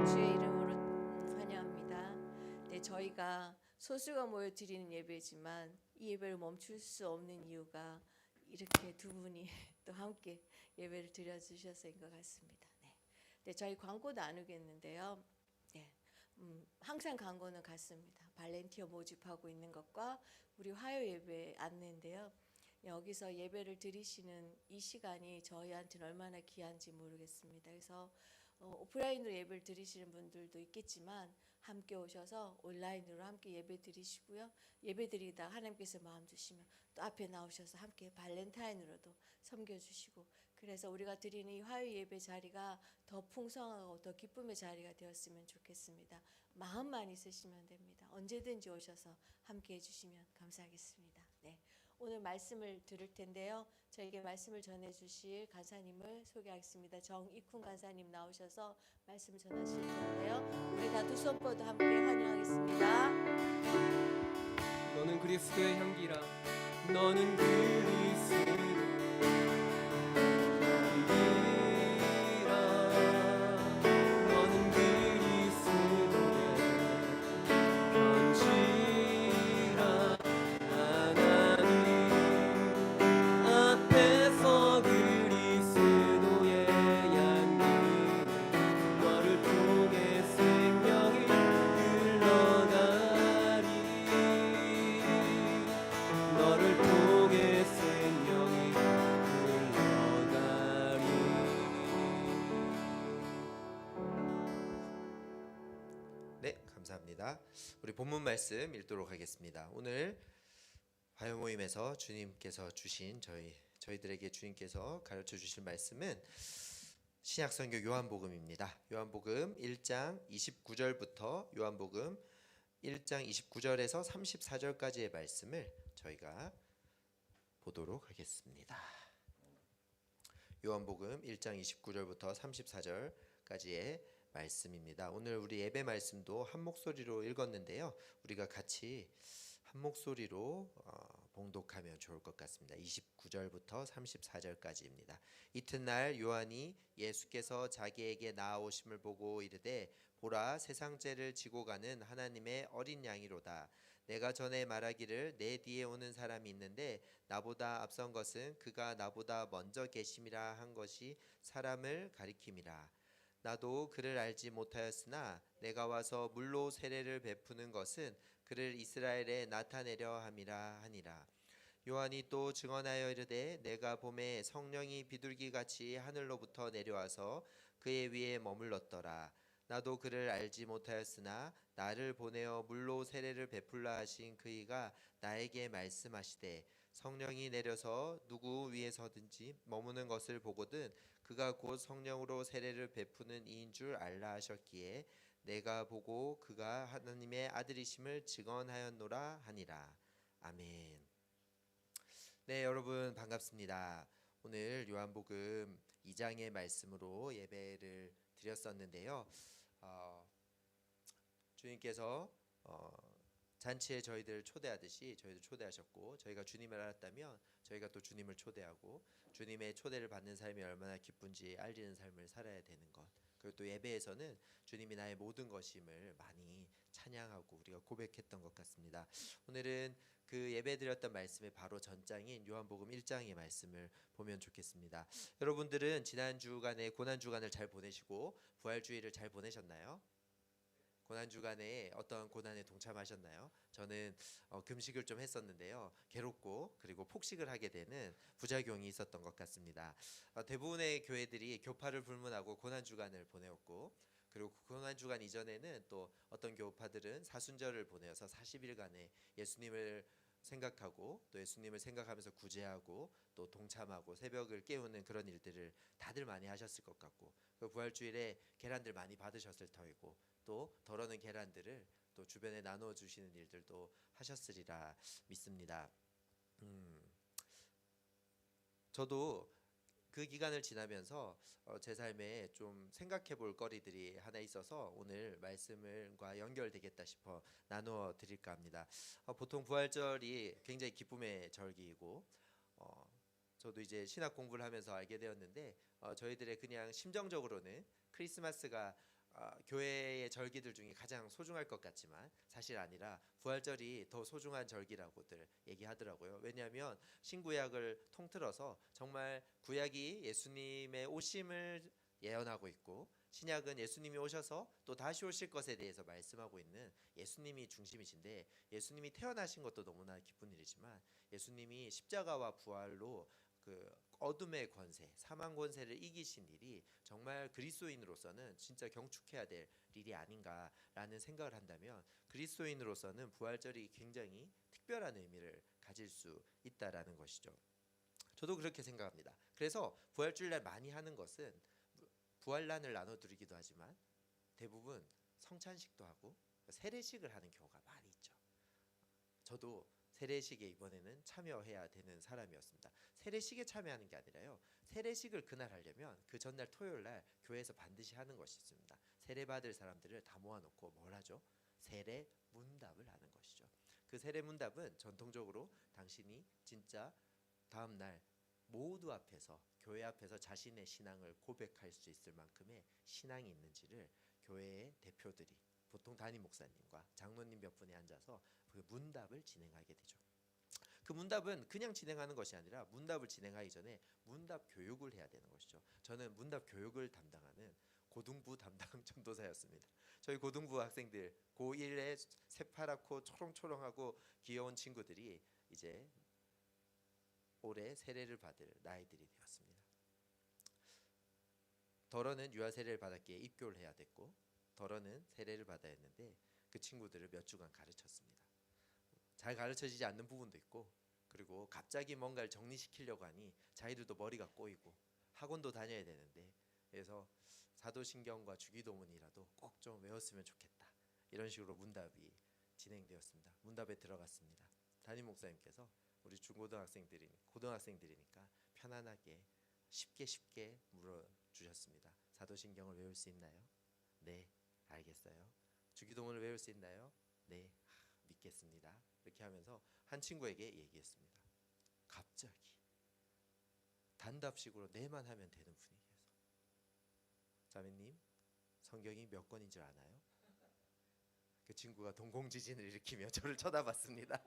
주의 이름으로 환영합니다. 네, 저희가 소수가 모여 드리는 예배지만 이 예배를 멈출 수 없는 이유가 이렇게 두 분이 또 함께 예배를 드려주셔서인 것 같습니다. 네, 저희 광고 나누겠는데요. 네, 항상 광고는 같습니다. 발렌티어 모집하고 있는 것과 우리 화요 예배 안내인데요. 여기서 예배를 드리시는 이 시간이 저희한테는 얼마나 귀한지 모르겠습니다. 그래서 오프라인으로 예배를 드리시는 분들도 있겠지만 함께 오셔서 온라인으로 함께 예배 드리시고요. 예배 드리다 하나님께서 마음 주시면 또 앞에 나오셔서 함께 발렌타인으로도 섬겨주시고, 그래서 우리가 드리는 이 화요 예배 자리가 더 풍성하고 더 기쁨의 자리가 되었으면 좋겠습니다. 마음만 있으시면 됩니다. 언제든지 오셔서 함께 해주시면 감사하겠습니다. 네, 오늘 말씀을 들을 텐데요. 저에게 말씀을 전해주실 간사님을 소개하겠습니다. 정익훈 간사님 나오셔서 말씀을 전하실 텐데요. 우리 다 두 손 뻗어 함께 환영하겠습니다. 너는 그리스도의 향기라. 너는 그리스도의 향기라. 너는 그리스도의 편지라. 하나님 앞에서 그리스도의 향기 너를 통해 생명이 흘러가리. 너를 통해 생명이 흘러가리. 네, 감사합니다. 우리 본문 말씀 읽도록 하겠습니다. 오늘 화요 모임에서 주님께서 주신 저희들에게 주님께서 가르쳐 주실 말씀은 신약성경 요한복음입니다. 요한복음 1장 29절부터 요한복음 1장 29절에서 34절까지의 말씀을 저희가 보도록 하겠습니다. 요한복음 1장 29절부터 34절까지의 말씀입니다. 오늘 우리 예배 말씀도 한 목소리로 읽었는데요. 우리가 같이 한 목소리로 봉독하면 좋을 것 같습니다. 29절부터 34절까지입니다. 이튿날 요한이 예수께서 자기에게 나아오심을 보고 이르되 보라, 세상 죄를 지고 가는 하나님의 어린 양이로다. 내가 전에 말하기를 내 뒤에 오는 사람이 있는데 나보다 앞선 것은 그가 나보다 먼저 계심이라 한 것이 사람을 가리킴이라. 나도 그를 알지 못하였으나 내가 와서 물로 세례를 베푸는 것은 그를 이스라엘에 나타내려 함이라 하니라. 요한이 또 증언하여 이르되 내가 봄에 성령이 비둘기같이 하늘로부터 내려와서 그의 위에 머물렀더라. 나도 그를 알지 못하였으나 나를 보내어 물로 세례를 베풀라 하신 그이가 나에게 말씀하시되 성령이 내려서 누구 위에서든지 머무는 것을 보거든 그가 곧 성령으로 세례를 베푸는 이인 줄 알라 하셨기에 내가 보고 그가 하나님의 아들이심을 증언하였노라 하니라. 아멘. 네, 여러분 반갑습니다. 오늘 요한복음 2장의 말씀으로 예배를 드렸었는데요. 주님께서 잔치에 저희들 초대하듯이 저희들 초대하셨고, 저희가 주님을 알았다면 저희가 또 주님을 초대하고 주님의 초대를 받는 삶이 얼마나 기쁜지 알리는 삶을 살아야 되는 것. 그리고 또 예배에서는 주님이 나의 모든 것임을 많이 찬양하고 우리가 고백했던 것 같습니다. 오늘은 그 예배 드렸던 말씀의 바로 전장인 요한복음 1장의 말씀을 보면 좋겠습니다. 여러분들은 지난 주간에 고난 주간을 잘 보내시고 부활주일을 잘 보내셨나요? 고난 주간에 어떤 고난에 동참하셨나요? 저는 금식을 좀 했었는데요. 괴롭고 그리고 폭식을 하게 되는 부작용이 있었던 것 같습니다. 대부분의 교회들이 교파를 불문하고 고난 주간을 보내었고 그리고 고난 주간 이전에는 또 어떤 교파들은 사순절을 보내어서 40일간의 예수님을 생각하고 또 예수님을 생각하면서 구제하고 또 동참하고 새벽을 깨우는 그런 일들을 다들 많이 하셨을 것 같고 그 부활주일에 계란들 많이 받으셨을 터이고 또 덜어는 계란들을 또 주변에 나누어 주시는 일들도 하셨으리라 믿습니다. 저도 그 기간을 지나면서 제 삶에 좀 생각해 볼 거리들이 하나 있어서 오늘 말씀과 연결되겠다 싶어 나누어 드릴까 합니다. 보통 부활절이 굉장히 기쁨의 절기이고 저도 이제 신학 공부를 하면서 알게 되었는데 저희들의 그냥 심정적으로는 크리스마스가 교회의 절기들 중에 가장 소중할 것 같지만 사실 아니라 부활절이 더 소중한 절기라고들 얘기하더라고요. 왜냐하면 신구약을 통틀어서 정말 구약이 예수님의 오심을 예언하고 있고 신약은 예수님이 오셔서 또 다시 오실 것에 대해서 말씀하고 있는 예수님이 중심이신데 예수님이 태어나신 것도 너무나 기쁜 일이지만 예수님이 십자가와 부활로 그 어둠의 권세, 사망 권세를 이기신 일이 정말 그리스도인으로서는 진짜 경축해야 될 일이 아닌가라는 생각을 한다면 그리스도인으로서는 부활절이 굉장히 특별한 의미를 가질 수 있다라는 것이죠. 저도 그렇게 생각합니다. 그래서 부활주일날 많이 하는 것은 부활란을 나눠드리기도 하지만 대부분 성찬식도 하고 세례식을 하는 경우가 많이 있죠. 저도 세례식에 이번에는 참여해야 되는 사람이었습니다. 세례식에 참여하는 게 아니라요. 세례식을 그날 하려면 그 전날 토요일 날 교회에서 반드시 하는 것이 있습니다. 세례 받을 사람들을 다 모아놓고 뭘 하죠? 세례 문답을 하는 것이죠. 그 세례 문답은 전통적으로 당신이 진짜 다음 날 모두 앞에서 교회 앞에서 자신의 신앙을 고백할 수 있을 만큼의 신앙이 있는지를 교회의 대표들이 보통 담임 목사님과 장로님 몇 분이 앉아서 그 문답을 진행하게 되죠. 그 문답은 그냥 진행하는 것이 아니라 문답을 진행하기 전에 문답 교육을 해야 되는 것이죠. 저는 문답 교육을 담당하는 고등부 담당 전도사였습니다. 저희 고등부 학생들 고1에 새파랗고 초롱초롱하고 귀여운 친구들이 이제 올해 세례를 받을 나이들이 되었습니다. 덜어는 유아 세례를 받았기에 입교를 해야 됐고 덜어는 세례를 받아야 했는데 그 친구들을 몇 주간 가르쳤습니다. 잘 가르쳐지지 않는 부분도 있고 그리고 갑자기 뭔가를 정리시키려고 하니 자기들도 머리가 꼬이고 학원도 다녀야 되는데 그래서 사도신경과 주기도문이라도 꼭 좀 외웠으면 좋겠다. 이런 식으로 문답이 진행되었습니다. 문답에 들어갔습니다. 담임 목사님께서 우리 고등학생들이니까 편안하게 쉽게 물어주셨습니다. 사도신경을 외울 수 있나요? 네, 알겠어요. 주기도문을 외울 수 있나요? 네, 믿겠습니다. 이렇게 하면서 한 친구에게 얘기했습니다. 갑자기 단답식으로 네만 하면 되는 분위기에서 자매님 성경이 몇 권인 줄 아나요? 그 친구가 동공지진을 일으키며 저를 쳐다봤습니다.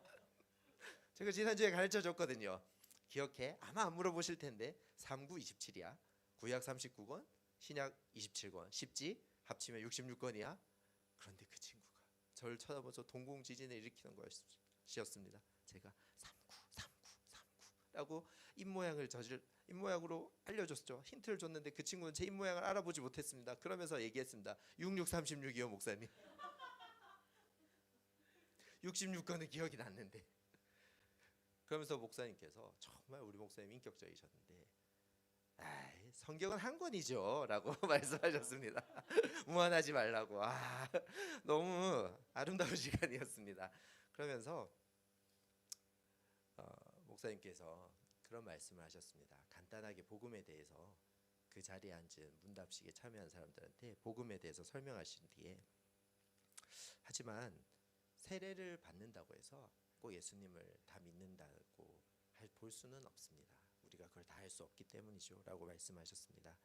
제가 지난주에 가르쳐줬거든요. 기억해? 아마 안 물어보실 텐데 39, 27이야. 구약 39권, 신약 27권, 10지 합치면 66권이야. 그런데 그 친구가 저를 쳐다보면서 동공지진을 일으키는 것이었습니다. 제가 39라고 입모양으로 알려줬죠. 힌트를 줬는데 그 친구는 제 입모양을 알아보지 못했습니다. 그러면서 얘기했습니다. 6636이요 목사님. 66권은 기억이 났는데. 그러면서 목사님께서 정말 우리 목사님 인격적이셨는데 성경은 한 권이죠 라고 말씀하셨습니다. 무한하지 말라고. 너무 아름다운 시간이었습니다. 그러면서 목사님께서 그런 말씀을 하셨습니다. 간단하게 복음에 대해서 그 자리에 앉은 문답식에 참여한 사람들한테 복음에 대해서 설명하신 뒤에 하지만 세례를 받는다고 해서 꼭 예수님을 다 믿는다고 할 다 볼 수는 없습니다. 우리가 그걸 다 할 수 없기 때문이죠 라고 말씀하셨습니다.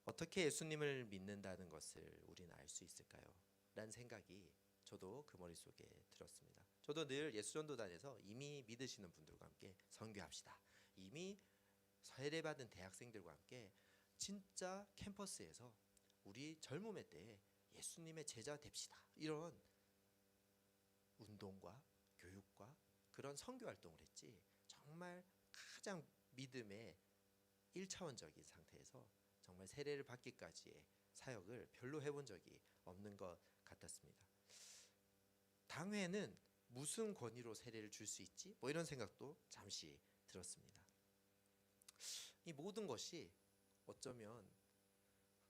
어떻게 예수님을 믿는다는 것을 우리는 알 수 있을까요? 라는 생각이 저도 그 머릿속에 들었습니다. 저도 늘 예수전도단에서 이미 믿으시는 분들과 함께 선교합시다, 이미 세례받은 대학생들과 함께 진짜 캠퍼스에서 우리 젊음의 때에 예수님의 제자 됩시다, 이런 운동과 교육과 그런 선교 활동을 했지, 정말 가장 믿음의 1차원적인 상태에서 정말 세례를 받기까지의 사역을 별로 해본 적이 없는 것 같았습니다. 당회는 무슨 권위로 세례를 줄 수 있지? 뭐 이런 생각도 잠시 들었습니다. 이 모든 것이 어쩌면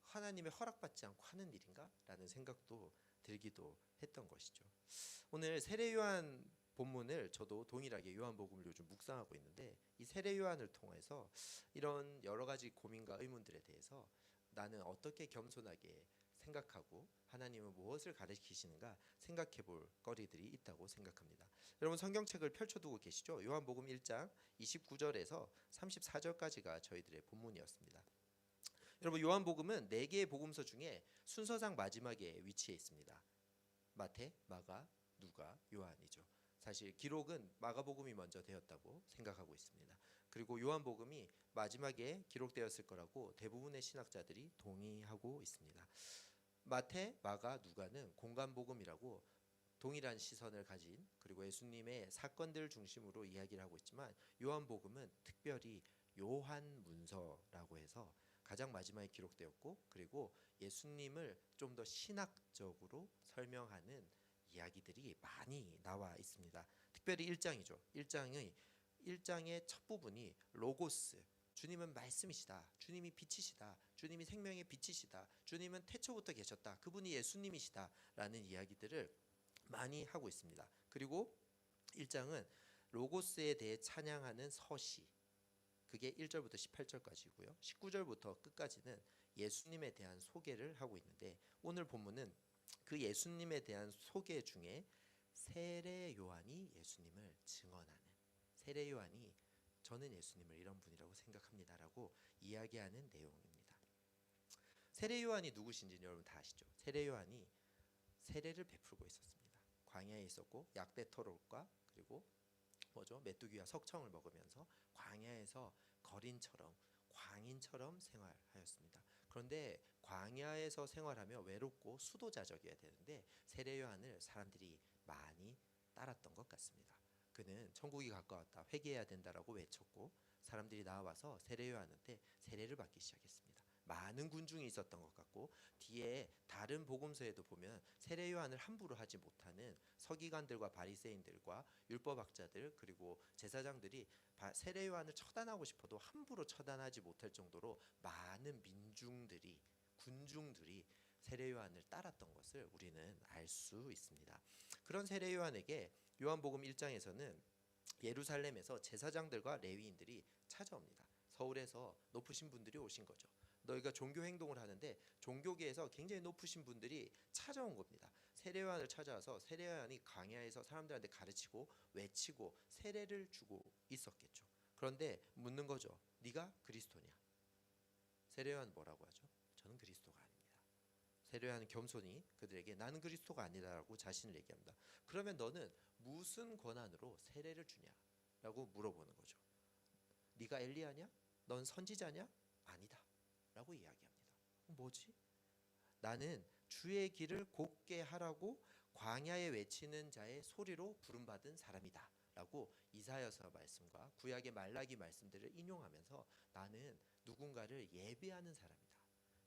하나님의 허락받지 않고 하는 일인가? 라는 생각도 들기도 했던 것이죠. 오늘 세례 요한 본문을 저도 동일하게 요한복음을 요즘 묵상하고 있는데, 이 세례 요한을 통해서 이런 여러 가지 고민과 의문들에 대해서 나는 어떻게 겸손하게 생각하고 하나님은 무엇을 가르치시는가 생각해 볼 거리들이 있다고 생각합니다. 여러분 성경책을 펼쳐두고 계시죠? 요한복음 1장 29절에서 34절까지가 저희들의 본문이었습니다. 여러분 요한복음은 4개의 복음서 중에 순서상 마지막에 위치해 있습니다. 마태, 마가, 누가, 요한이죠. 사실 기록은 마가복음이 먼저 되었다고 생각하고 있습니다. 그리고 요한복음이 마지막에 기록되었을 거라고 대부분의 신학자들이 동의하고 있습니다. 마태, 마가, 누가는 공간복음이라고 동일한 시선을 가진, 그리고 예수님의 사건들 중심으로 이야기를 하고 있지만, 요한복음은 특별히 요한 문서라고 해서 가장 마지막에 기록되었고, 그리고 예수님을 좀 더 신학적으로 설명하는 이야기들이 많이 나와 있습니다. 특별히 1장이죠. 1장의 첫 부분이 로고스, 주님은 말씀이시다, 주님이 빛이시다, 주님이 생명의 빛이시다, 주님은 태초부터 계셨다, 그분이 예수님이시다 라는 이야기들을 많이 하고 있습니다. 그리고 1장은 로고스에 대해 찬양하는 서시, 그게 1절부터 18절까지고요. 19절부터 끝까지는 예수님에 대한 소개를 하고 있는데, 오늘 본문은 그 예수님에 대한 소개 중에 세례 요한이 예수님을 증언하는, 세례 요한이 저는 예수님을 이런 분이라고 생각합니다라고 이야기하는 내용입니다. 세례 요한이 누구신지 여러분 다 아시죠? 세례 요한이 세례를 베풀고 있었습니다. 광야에 있었고 약대 토록과 그리고 메뚜기와 석청을 먹으면서 광야에서 거린처럼 광인처럼 생활하였습니다. 그런데 광야에서 생활하며 외롭고 수도자적이어야 되는데 세례 요한을 사람들이 많이 따랐던 것 같습니다. 그는 천국이 가까웠다, 회개해야 된다라고 외쳤고, 사람들이 나와서 세례 요한한테 세례를 받기 시작했습니다. 많은 군중이 있었던 것 같고, 뒤에 다른 복음서에도 보면 세례 요한을 함부로 하지 못하는 서기관들과 바리새인들과 율법학자들 그리고 제사장들이 세례 요한을 처단하고 싶어도 함부로 처단하지 못할 정도로 많은 민중들이, 군중들이 세례 요한을 따랐던 것을 우리는 알 수 있습니다. 그런 세례 요한에게 요한복음 1장에서는 예루살렘에서 제사장들과 레위인들이 찾아옵니다. 서울에서 높으신 분들이 오신 거죠. 너희가 종교 행동을 하는데 종교계에서 굉장히 높으신 분들이 찾아온 겁니다. 세례 요한을 찾아와서 세례 요한이 광야에서 사람들한테 가르치고 외치고 세례를 주고 있었겠죠. 그런데 묻는 거죠. 네가 그리스도냐? 세례 요한 뭐라고 하죠? 저는 그리스도가 아닙니다. 세례 요한은 겸손히 그들에게 나는 그리스도가 아니다라고 자신을 얘기합니다. 그러면 너는 무슨 권한으로 세례를 주냐라고 물어보는 거죠. 네가 엘리야냐? 넌 선지자냐? 아니다 라고 이야기합니다. 뭐지? 나는 주의 길을 곱게 하라고 광야에 외치는 자의 소리로 부름받은 사람이다 라고 이사야서 말씀과 구약의 말라기 말씀들을 인용하면서 나는 누군가를 예배하는 사람이다,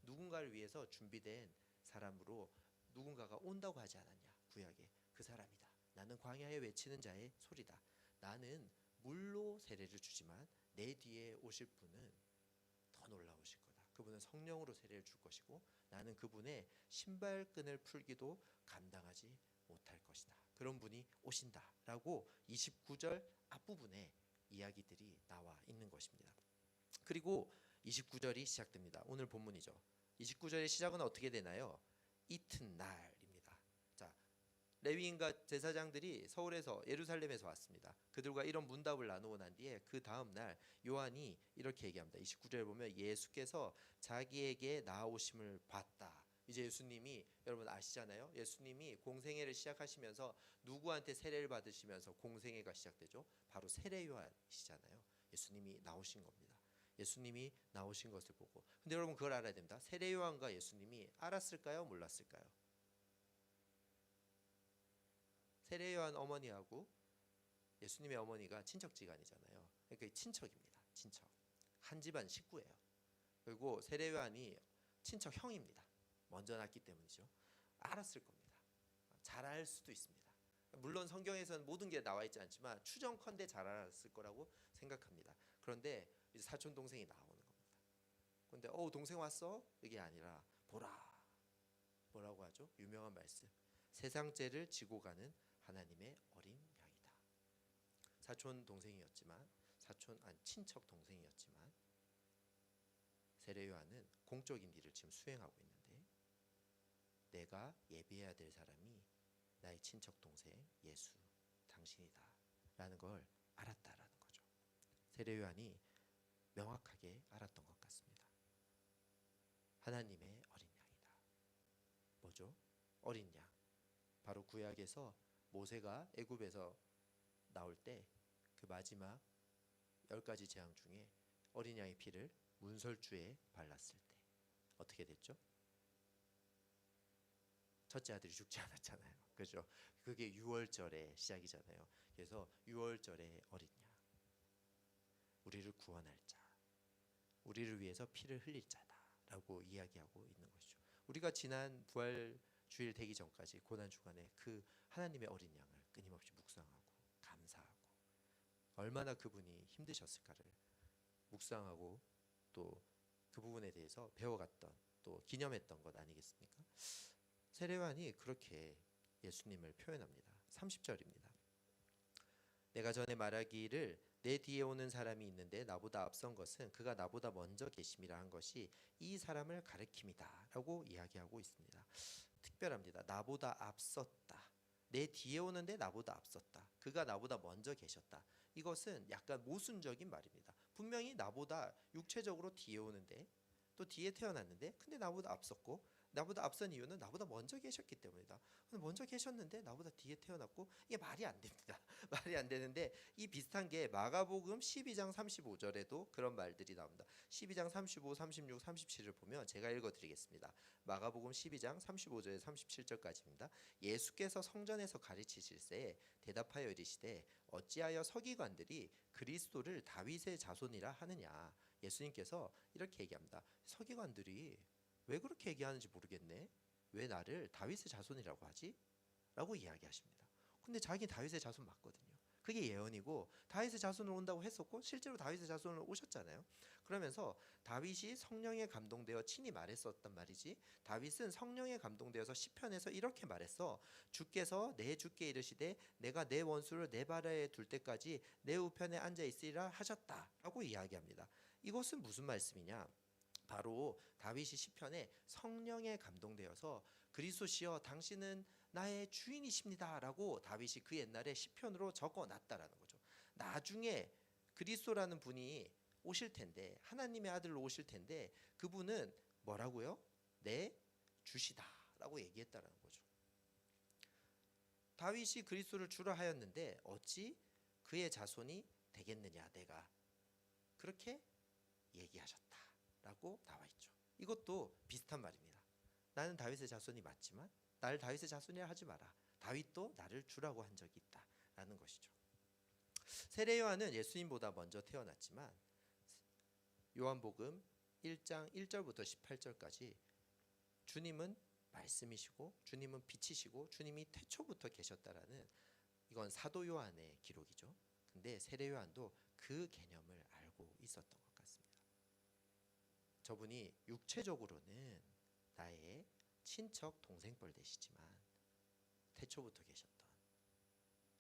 누군가를 위해서 준비된 사람으로 누군가가 온다고 하지 않았냐, 구약에 그 사람이다. 나는 광야에 외치는 자의 소리다. 나는 물로 세례를 주지만 내 뒤에 오실 분은 더 놀라우실 거다. 그분은 성령으로 세례를 줄 것이고 나는 그분의 신발끈을 풀기도 감당하지 못할 것이다. 그런 분이 오신다라고 29절 앞부분에 이야기들이 나와 있는 것입니다. 그리고 29절이 시작됩니다. 오늘 본문이죠. 29절의 시작은 어떻게 되나요? 이튿날입니다. 자, 레위인과 제사장들이 서울에서 예루살렘에서 왔습니다. 그들과 이런 문답을 나누고 난 뒤에 그 다음 날 요한이 이렇게 얘기합니다. 29절에 보면 예수께서 자기에게 나아오심을 봤다. 이제 예수님이 여러분 아시잖아요. 예수님이 공생애를 시작하시면서 누구한테 세례를 받으시면서 공생애가 시작되죠? 바로 세례 요한이시잖아요. 예수님이 나오신 겁니다. 예수님이 나오신 것을 보고. 근데 여러분 그걸 알아야 됩니다. 세례 요한과 예수님이 알았을까요? 몰랐을까요? 세례 요한 어머니하고 예수님의 어머니가 친척지간이잖아요. 그러니까 친척입니다. 친척. 한 집안 식구예요. 그리고 세례 요한이 친척 형입니다. 먼저 낳기 때문이죠. 알았을 겁니다. 잘 알 수도 있습니다. 물론 성경에서는 모든 게 나와 있지 않지만 추정컨대 잘 알았을 거라고 생각합니다. 그런데 이제 사촌 동생이 나오는 겁니다. 그런데 동생 왔어? 이게 아니라 보라. 뭐라고 하죠? 유명한 말씀. 세상 죄를 지고 가는 하나님의 어린 양이다. 사촌 동생이었지만 친척 동생이었지만 세례 요한은 공적인 일을 지금 수행하고 있는데 내가 예비해야 될 사람이 나의 친척 동생 예수 당신이다 라는 걸 알았다라는 거죠. 세례 요한이 명확하게 알았던 것 같습니다. 하나님의 어린 양이다. 뭐죠? 어린 양. 바로 구약에서 모세가 애굽에서 나올 때 그 마지막 10가지 재앙 중에 어린 양의 피를 문설주에 발랐을 때 어떻게 됐죠? 첫째 아들이 죽지 않았잖아요. 그죠? 그게 유월절의 시작이잖아요. 그래서 유월절의 어린 양. 우리를 구원할 자. 우리를 위해서 피를 흘릴 자다라고 이야기하고 있는 것이죠. 우리가 지난 부활 주일 되기 전까지 고난 주간에 그 하나님의 어린 양을 끊임없이 묵상하고 감사하고 얼마나 그분이 힘드셨을까를 묵상하고 또 그 부분에 대해서 배워갔던 또 기념했던 것 아니겠습니까? 세례 요한이 그렇게 예수님을 표현합니다. 30절입니다. 내가 전에 말하기를 내 뒤에 오는 사람이 있는데 나보다 앞선 것은 그가 나보다 먼저 계심이라 한 것이 이 사람을 가리킵니다 라고 이야기하고 있습니다. 특별합니다. 나보다 앞섰다. 내 뒤에 오는데 나보다 앞섰다. 그가 나보다 먼저 계셨다. 이것은 약간 모순적인 말입니다. 분명히 나보다 육체적으로 뒤에 오는데 또 뒤에 태어났는데 근데 나보다 앞섰고 나보다 앞선 이유는 나보다 먼저 계셨기 때문이다. 먼저 계셨는데 나보다 뒤에 태어났고 이게 말이 안 됩니다. 말이 안 되는데 이 비슷한 게 마가복음 12장 35절에도 그런 말들이 나옵니다. 12장 35, 36, 37을 보면 제가 읽어드리겠습니다. 마가복음 12장 35절에 37절까지입니다. 예수께서 성전에서 가르치실새 대답하여 이르시되 어찌하여 서기관들이 그리스도를 다윗의 자손이라 하느냐. 예수님께서 이렇게 얘기합니다. 서기관들이 왜 그렇게 얘기하는지 모르겠네. 왜 나를 다윗의 자손이라고 하지? 라고 이야기하십니다. 근데 자기 다윗의 자손 맞거든요. 그게 예언이고 다윗의 자손으로 온다고 했었고 실제로 다윗의 자손으로 오셨잖아요. 그러면서 다윗이 성령에 감동되어 친히 말했었단 말이지. 다윗은 성령에 감동되어서 시편에서 이렇게 말했어. 주께서 내 주께 이르시되 내가 내 원수를 내 발 아래 둘 때까지 내 우편에 앉아 있으리라 하셨다 라고 이야기합니다. 이것은 무슨 말씀이냐? 바로 다윗이 시편에 성령에 감동되어서 그리스도시여 당신은 나의 주인이십니다 라고 다윗이 그 옛날에 시편으로 적어놨다라는 거죠. 나중에 그리스도라는 분이 오실 텐데 하나님의 아들로 오실 텐데 그분은 뭐라고요? 내 주시다 라고 얘기했다라는 거죠. 다윗이 그리스도를 주라 하였는데 어찌 그의 자손이 되겠느냐 내가 그렇게 얘기하셨다 라고 나와 있죠. 이것도 비슷한 말입니다. 나는 다윗의 자손이 맞지만 나를 다윗의 자손이라 하지 마라. 다윗도 나를 주라고 한 적이 있다 라는 것이죠. 세례 요한은 예수님보다 먼저 태어났지만 요한복음 1장 1절부터 18절까지 주님은 말씀이시고 주님은 빛이시고 주님이 태초부터 계셨다라는 이건 사도 요한의 기록이죠. 근데 세례 요한도 그 개념을 알고 있었던 것 같습니다. 저분이 육체적으로는 나의 친척 동생뻘 되시지만 태초부터 계셨던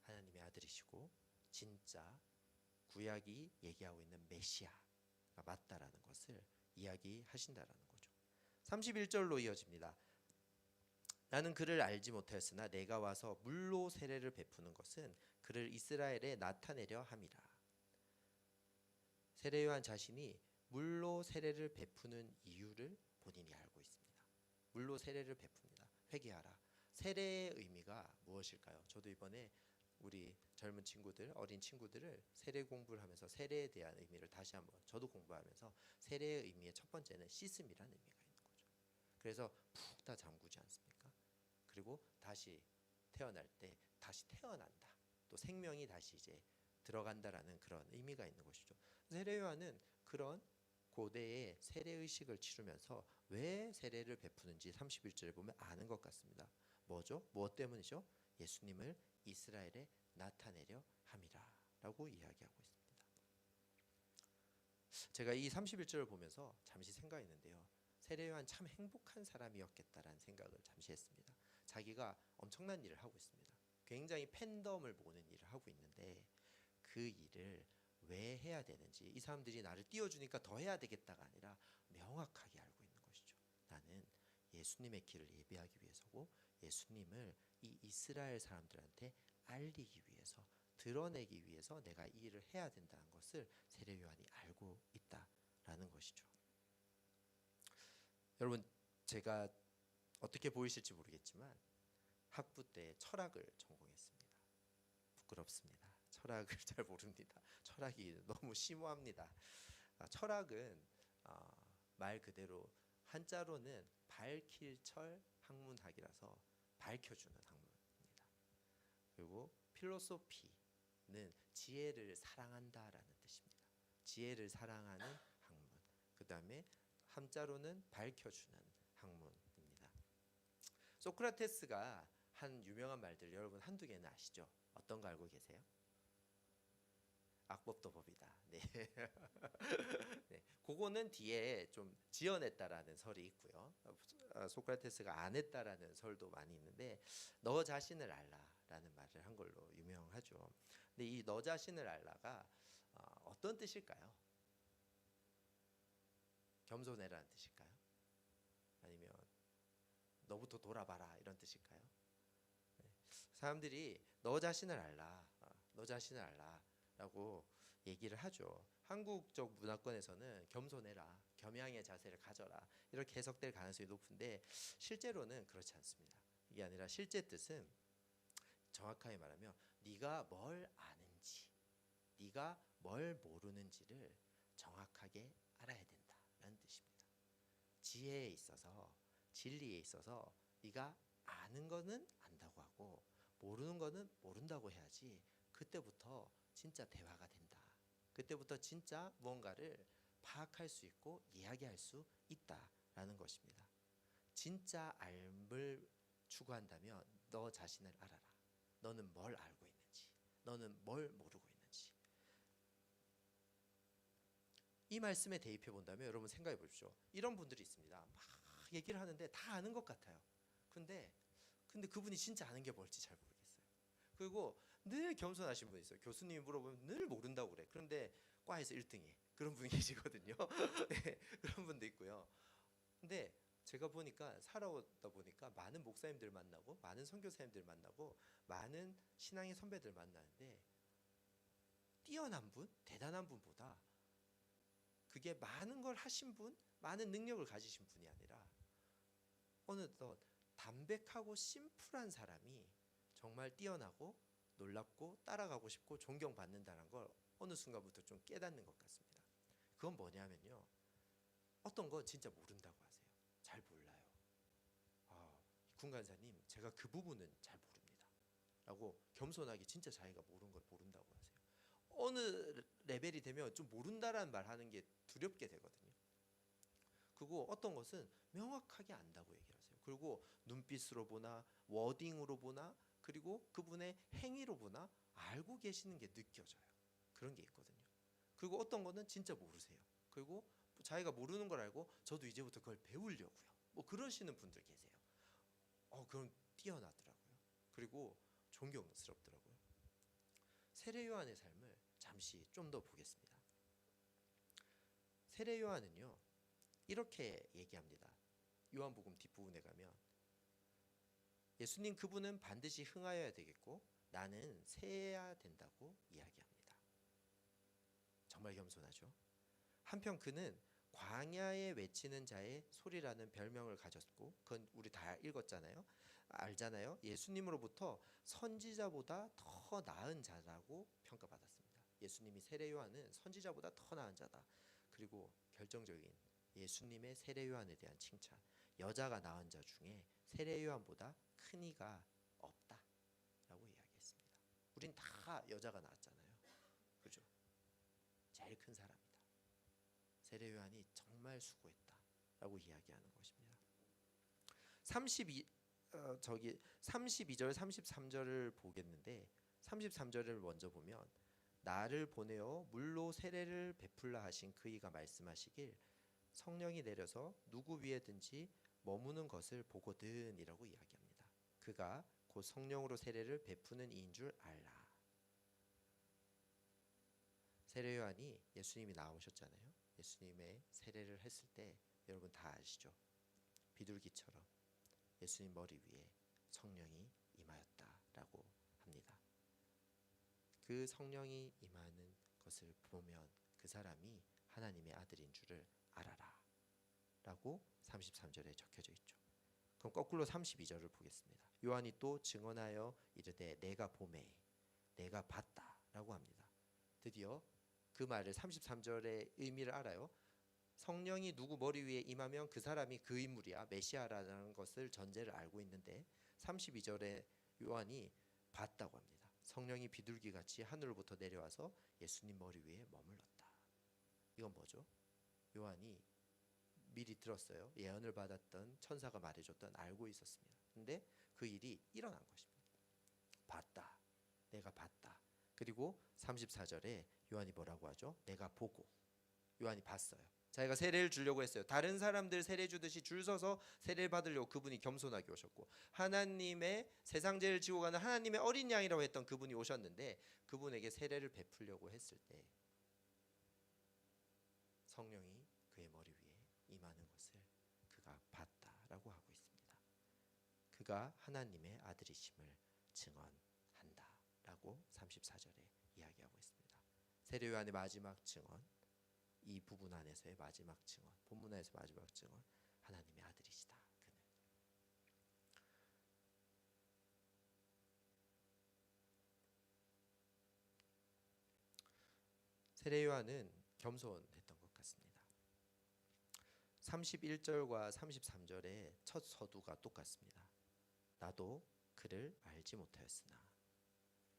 하나님의 아들이시고 진짜 구약이 얘기하고 있는 메시아가 맞다라는 것을 이야기하신다라는 거죠. 31절로 이어집니다. 나는 그를 알지 못하였으나 내가 와서 물로 세례를 베푸는 것은 그를 이스라엘에 나타내려 함이라. 세례 요한 자신이 물로 세례를 베푸는 이유를 본인이 알고 있습니다. 물로 세례를 베풉니다. 회개하라. 세례의 의미가 무엇일까요? 저도 이번에 우리 젊은 친구들, 어린 친구들을 세례 공부를 하면서 세례에 대한 의미를 다시 한번 저도 공부하면서 세례의 의미의 첫 번째는 씻음이라는 의미가 있는 거죠. 그래서 푹 다 잠그지 않습니까? 그리고 다시 태어날 때 다시 태어난다. 또 생명이 다시 이제 들어간다라는 그런 의미가 있는 것이죠. 세례 요한은 그런 고대의 세례 의식을 치르면서 왜 세례를 베푸는지 31절에 보면 아는 것 같습니다. 뭐죠? 무엇 때문이죠? 예수님을 이스라엘에 나타내려 함이라 라고 이야기하고 있습니다. 제가 이 31절을 보면서 잠시 생각했는데요. 세례 요한 참 행복한 사람이었겠다라는 생각을 잠시 했습니다. 자기가 엄청난 일을 하고 있습니다. 굉장히 팬덤을 모으는 일을 하고 있는데 그 일을 왜 해야 되는지, 이 사람들이 나를 띄워주니까 더 해야 되겠다가 아니라 명확하게 알고 있는 것이죠. 나는 예수님의 길을 예비하기 위해서고 예수님을 이 이스라엘 사람들한테 알리기 위해서, 드러내기 위해서 내가 이 일을 해야 된다는 것을 세례 요한이 알고 있다라는 것이죠. 여러분, 제가 어떻게 보이실지 모르겠지만 학부 때 철학을 전공했습니다. 부끄럽습니다. 철학을 잘 모릅니다. 철학이 너무 심오합니다. 철학은 말 그대로 한자로는 밝힐 철 학문학이라서 밝혀주는 학문입니다. 그리고 필로소피는 지혜를 사랑한다라는 뜻입니다. 지혜를 사랑하는 학문. 그 다음에 한자로는 밝혀주는 학문입니다. 소크라테스가 한 유명한 말들 여러분 한두 개는 아시죠? 어떤 거 알고 계세요? 악법도 법이다. 네. 네. 그거는 뒤에 좀 지어냈다라는 설이 있고요. 소크라테스가 안 했다라는 설도 많이 있는데 너 자신을 알라라는 말을 한 걸로 유명하죠. 근데 이 너 자신을 알라가 어떤 뜻일까요? 겸손해라는 뜻일까요? 아니면 너부터 돌아봐라 이런 뜻일까요? 네. 사람들이 너 자신을 알라, 너 자신을 알라라고 얘기를 하죠. 한국적 문화권에서는 겸손해라, 겸양의 자세를 가져라 이렇게 해석될 가능성이 높은데 실제로는 그렇지 않습니다. 이게 아니라 실제 뜻은 정확하게 말하면 네가 뭘 아는지, 네가 뭘 모르는지를 정확하게 알아야 된다라는 뜻입니다. 지혜에 있어서, 진리에 있어서 네가 아는 거는 안다고 하고 모르는 거는 모른다고 해야지 그때부터 진짜 대화가 된다. 그때부터 진짜 무언가를 파악할 수 있고 이야기할 수 있다라는 것입니다. 진짜 알을 추구한다면 너 자신을 알아라. 너는 뭘 알고 있는지, 너는 뭘 모르고 있는지. 이 말씀에 대입해 본다면 여러분 생각해 보십시오. 이런 분들이 있습니다. 막 얘기를 하는데 다 아는 것 같아요. 근데 그분이 진짜 아는 게 뭘지 잘 모르겠어요. 그리고 늘 겸손하신 분이 있어요. 교수님이 물어보면 늘 모른다고 그래. 그런데 과에서 1등이 그런 분이 계시거든요. 네, 그런 분도 있고요. 근데 제가 보니까 살아오다 보니까 많은 목사님들 만나고 많은 선교사님들 만나고 많은 신앙의 선배들 만나는데 뛰어난 분, 대단한 분보다 그게 많은 걸 하신 분, 많은 능력을 가지신 분이 아니라 어느덧 담백하고 심플한 사람이 정말 뛰어나고 놀랍고 따라가고 싶고 존경받는다는 걸 어느 순간부터 좀 깨닫는 것 같습니다. 그건 뭐냐면요. 어떤 건 진짜 모른다고 하세요. 잘 몰라요. 군간사님 제가 그 부분은 잘 모릅니다. 라고 겸손하게 진짜 자기가 모르는 걸 모른다고 하세요. 어느 레벨이 되면 좀 모른다라는 말 하는 게 두렵게 되거든요. 그리고 어떤 것은 명확하게 안다고 얘기를 하세요. 그리고 눈빛으로 보나 워딩으로 보나 그리고 그분의 행위로 보나 알고 계시는 게 느껴져요. 그런 게 있거든요. 그리고 어떤 거는 진짜 모르세요. 그리고 자기가 모르는 걸 알고 저도 이제부터 그걸 배우려고요. 뭐 그러시는 분들 계세요. 그럼 뛰어나더라고요. 그리고 존경스럽더라고요. 세례 요한의 삶을 잠시 좀 더 보겠습니다. 세례 요한은요 이렇게 얘기합니다. 요한복음 뒷부분에 가면 예수님 그분은 반드시 흥하여야 되겠고 나는 세야 된다고 이야기합니다. 정말 겸손하죠. 한편 그는 광야에 외치는 자의 소리라는 별명을 가졌고, 그건 우리 다 읽었잖아요. 알잖아요. 예수님으로부터 선지자보다 더 나은 자라고 평가받았습니다. 예수님이 세례 요한은 선지자보다 더 나은 자다. 그리고 결정적인 예수님의 세례 요한에 대한 칭찬. 여자가 낳은 자 중에 세례 요한보다 큰 이가 없다라고 이야기했습니다. 우린 다 여자가 낳았잖아요. 그죠? 제일 큰 사람이다. 세례 요한이 정말 수고했다라고 이야기하는 것입니다. 32절 33절을 보겠는데 33절을 먼저 보면 나를 보내어 물로 세례를 베풀라 하신 그이가 말씀하시길 성령이 내려서 누구 위에든지 머무는 것을 보거든이라고 이야기합니다. 그가 곧 성령으로 세례를 베푸는 이인 줄 알라. 세례 요한이 예수님이 나오셨잖아요. 예수님의 세례를 했을 때 여러분 다 아시죠? 비둘기처럼 예수님 머리 위에 성령이 임하였다라고 합니다. 그 성령이 임하는 것을 보면 그 사람이 하나님의 아들인 줄을 알아라 라고 33절에 적혀져 있죠. 그럼 거꾸로 32절을 보겠습니다. 요한이 또 증언하여 이르되 내가 보매 내가 봤다 라고 합니다. 드디어 그 말을 33절의 의미를 알아요. 성령이 누구 머리 위에 임하면 그 사람이 그 인물이야, 메시아라는 것을 전제를 알고 있는데 32절에 요한이 봤다고 합니다. 성령이 비둘기같이 하늘로부터 내려와서 예수님 머리 위에 머물렀다. 이건 뭐죠? 요한이 미리 들었어요. 예언을 받았던 천사가 말해줬던, 알고 있었습니다. 근데 그 일이 일어난 것입니다. 봤다. 내가 봤다. 그리고 34절에 요한이 뭐라고 하죠? 내가 보고. 요한이 봤어요. 자기가 세례를 주려고 했어요. 다른 사람들 세례 주듯이 줄 서서 세례를 받으려고 그분이 겸손하게 오셨고, 하나님의 세상 죄를 지고 가는 하나님의 어린 양이라고 했던 그분이 오셨는데 그분에게 세례를 베풀려고 했을 때 성령이 그의 머리 위에 임하는 것을 그가 봤다라고 하고 있습니다. 그가 하나님의 아들이심을 증언한다라고 34절에 이야기하고 있습니다. 세례 요한의 마지막 증언, 이 부분 안에서의 마지막 증언, 본문 안에서 마지막 증언, 하나님의 아들이시다. 그는. 세례 요한은 겸손했던 것 같습니다. 31절과 33절의 첫 서두가 똑같습니다. 나도 그를 알지 못하였으나,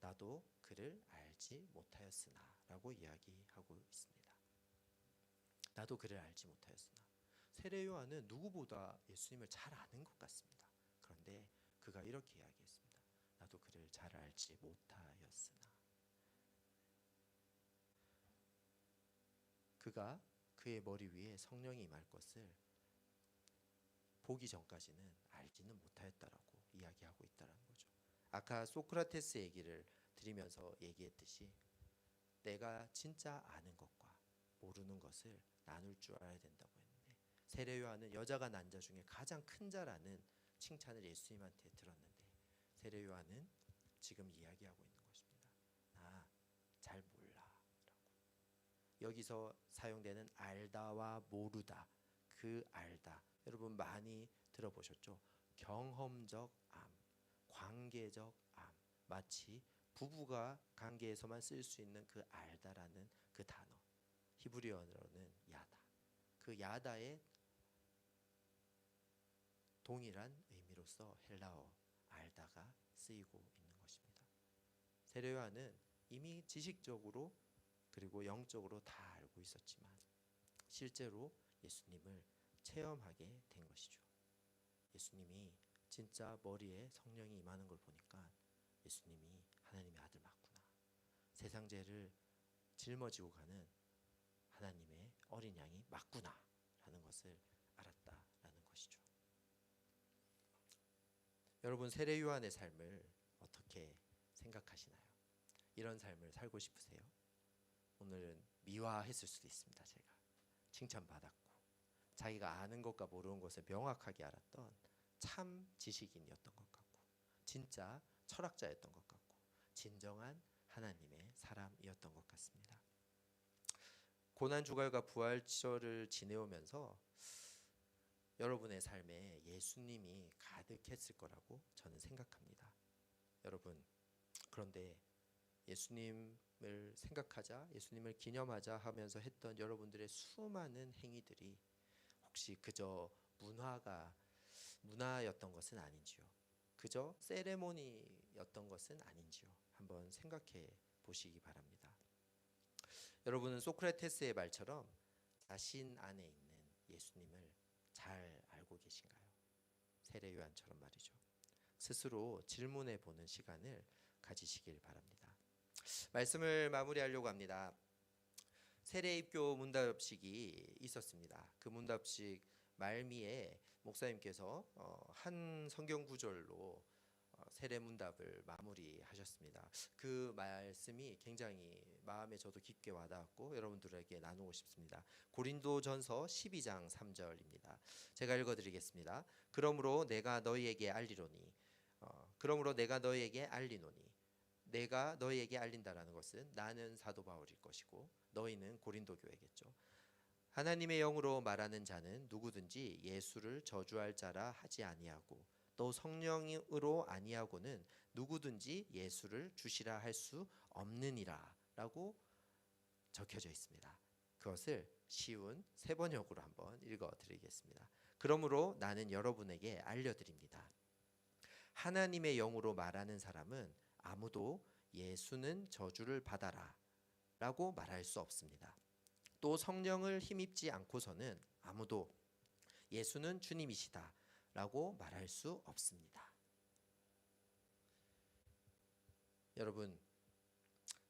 나도 그를 알지 못하였으나 라고 이야기하고 있습니다. 나도 그를 알지 못하였으나. 세례 요한은 누구보다 예수님을 잘 아는 것 같습니다. 그런데 그가 이렇게 이야기했습니다. 나도 그를 잘 알지 못하였으나. 그가 그의 머리 위에 성령이 임할 것을 보기 전까지는 알지는 못하였다라고 이야기하고 있다는 거죠. 아까 소크라테스 얘기를 드리면서 얘기했듯이 내가 진짜 아는 것과 모르는 것을 나눌 줄 알아야 된다고 했는데, 세례 요한은 여자가 낳은 자 중에 가장 큰 자라는 칭찬을 예수님한테 들었는데 세례 요한은 지금 이야기하고 있는 것입니다. 나 잘 몰라 라고. 여기서 사용되는 알다와 모르다, 그 알다 여러분 많이 들어보셨죠? 경험적 암, 관계적 암, 마치 부부가 관계에서만 쓸 수 있는 그 알다라는 그 단어, 히브리어로는 야다. 그 야다의 동일한 의미로서 헬라어 알다가 쓰이고 있는 것입니다. 세례 요한은 이미 지식적으로 그리고 영적으로 다 알고 있었지만 실제로 예수님을 체험하게 된 것이죠. 예수님이 진짜 머리에 성령이 임하는 걸 보니까 예수님이 하나님의 아들 맞구나, 세상 죄를 짊어지고 가는 하나님의 어린 양이 맞구나 라는 것을 알았다라는 것이죠. 여러분, 세례 요한의 삶을 어떻게 생각하시나요? 이런 삶을 살고 싶으세요? 오늘은 미화했을 수도 있습니다. 제가 칭찬받았고 자기가 아는 것과 모르는 것을 명확하게 알았던 참 지식인이었던 것 같고, 진짜 철학자였던 것 같고 진정한 하나님의 사람이었던 것 같습니다. 고난 주갈과 부활절을 지내오면서 여러분의 삶에 예수님이 가득했을 거라고 저는 생각합니다. 여러분, 그런데 예수님을 생각하자, 예수님을 기념하자 하면서 했던 여러분들의 수많은 행위들이 혹시 그저 문화였던 것은 아닌지요? 그저 세레모니였던 것은 아닌지요? 한번 생각해 보시기 바랍니다. 여러분은 소크라테스의 말처럼 자신 안에 있는 예수님을 잘 알고 계신가요? 세례 요한처럼 말이죠. 스스로 질문해 보는 시간을 가지시길 바랍니다. 말씀을 마무리하려고 합니다. 세례 입교 문답식이 있었습니다. 그 문답식 말미에 목사님께서 한 성경 구절로 세례 문답을 마무리하셨습니다. 그 말씀이 굉장히 마음에 저도 깊게 와닿았고 여러분들에게 나누고 싶습니다. 고린도전서 12장 3절입니다. 제가 읽어드리겠습니다. 그러므로 내가 너희에게 알리노니 내가 너희에게 알린다라는 것은 나는 사도 바울일 것이고 너희는 고린도 교회겠죠. 하나님의 영으로 말하는 자는 누구든지 예수를 저주할 자라 하지 아니하고 또 성령으로 아니하고는 누구든지 예수를 주시라 할 수 없느니라 라고 적혀져 있습니다. 그것을 쉬운 세 번역으로 한번 읽어드리겠습니다. 그러므로 나는 여러분에게 알려드립니다. 하나님의 영으로 말하는 사람은 아무도 예수는 저주를 받아라 라고 말할 수 없습니다. 또 성령을 힘입지 않고서는 아무도 예수는 주님이시다 라고 말할 수 없습니다. 여러분,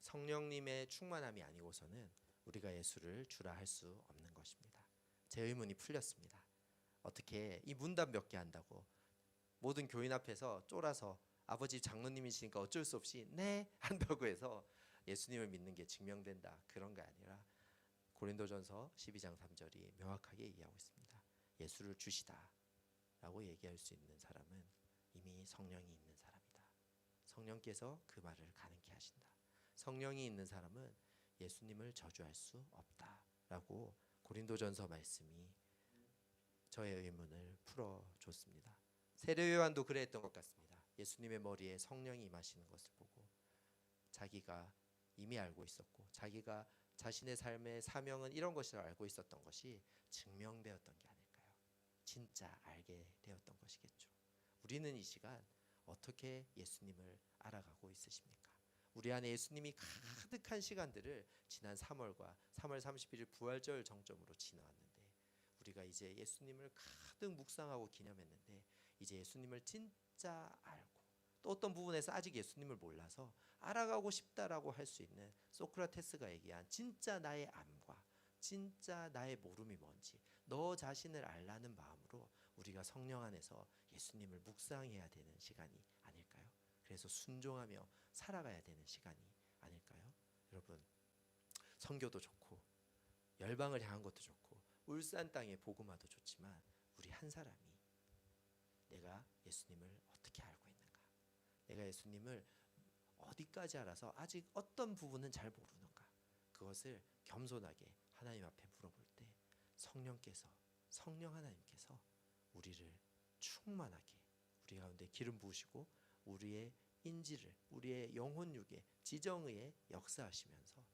성령님의 충만함이 아니고서는 우리가 예수를 주라 할 수 없는 것입니다. 제 의문이 풀렸습니다. 어떻게 이 문답 몇 개 한다고 모든 교인 앞에서 쫄아서 아버지 장로님이시니까 어쩔 수 없이 네 한다고 해서 예수님을 믿는 게 증명된다, 그런 게 아니라 고린도전서 12장 3절이 명확하게 얘기하고 있습니다. 예수를 주시다 라고 얘기할 수 있는 사람은 이미 성령이 있는 사람이다. 성령께서 그 말을 가능케 하신다. 성령이 있는 사람은 예수님을 저주할 수 없다 라고 고린도전서 말씀이 저의 의문을 풀어줬습니다. 세례 요한도 그랬던 것 같습니다. 예수님의 머리에 성령이 임하시는 것을 보고 자기가 이미 알고 있었고 자기가 자신의 삶의 사명은 이런 것을 알고 있었던 것이 증명되었던 게 아닐까요? 진짜 알게 되었던 것이겠죠. 우리는 이 시간 어떻게 예수님을 알아가고 있으십니까? 우리 안에 예수님이 가득한 시간들을 지난 3월과 3월 31일 부활절 정점으로 지나왔는데 우리가 이제 예수님을 가득 묵상하고 기념했는데 이제 예수님을 진짜 알고 또 어떤 부분에서 아직 예수님을 몰라서 알아가고 싶다라고 할 수 있는 소크라테스가 얘기한 진짜 나의 암과 진짜 나의 모름이 뭔지 너 자신을 알라는 마음으로 우리가 성령 안에서 예수님을 묵상해야 되는 시간이 아닐까요? 그래서 순종하며 살아가야 되는 시간이 아닐까요? 여러분, 선교도 좋고 열방을 향한 것도 좋고 울산 땅의 복음화도 좋지만 우리 한 사람이 내가 예수님을 어떻게 알고 있는가? 내가 예수님을 어디까지 알아서 아직 어떤 부분은 잘 모르는가? 그것을 겸손하게 하나님 앞에 물어볼 때 성령 하나님께서 우리를 충만하게 우리 가운데 기름 부으시고 우리의 인지를 우리의 영혼육에 지정의에 역사하시면서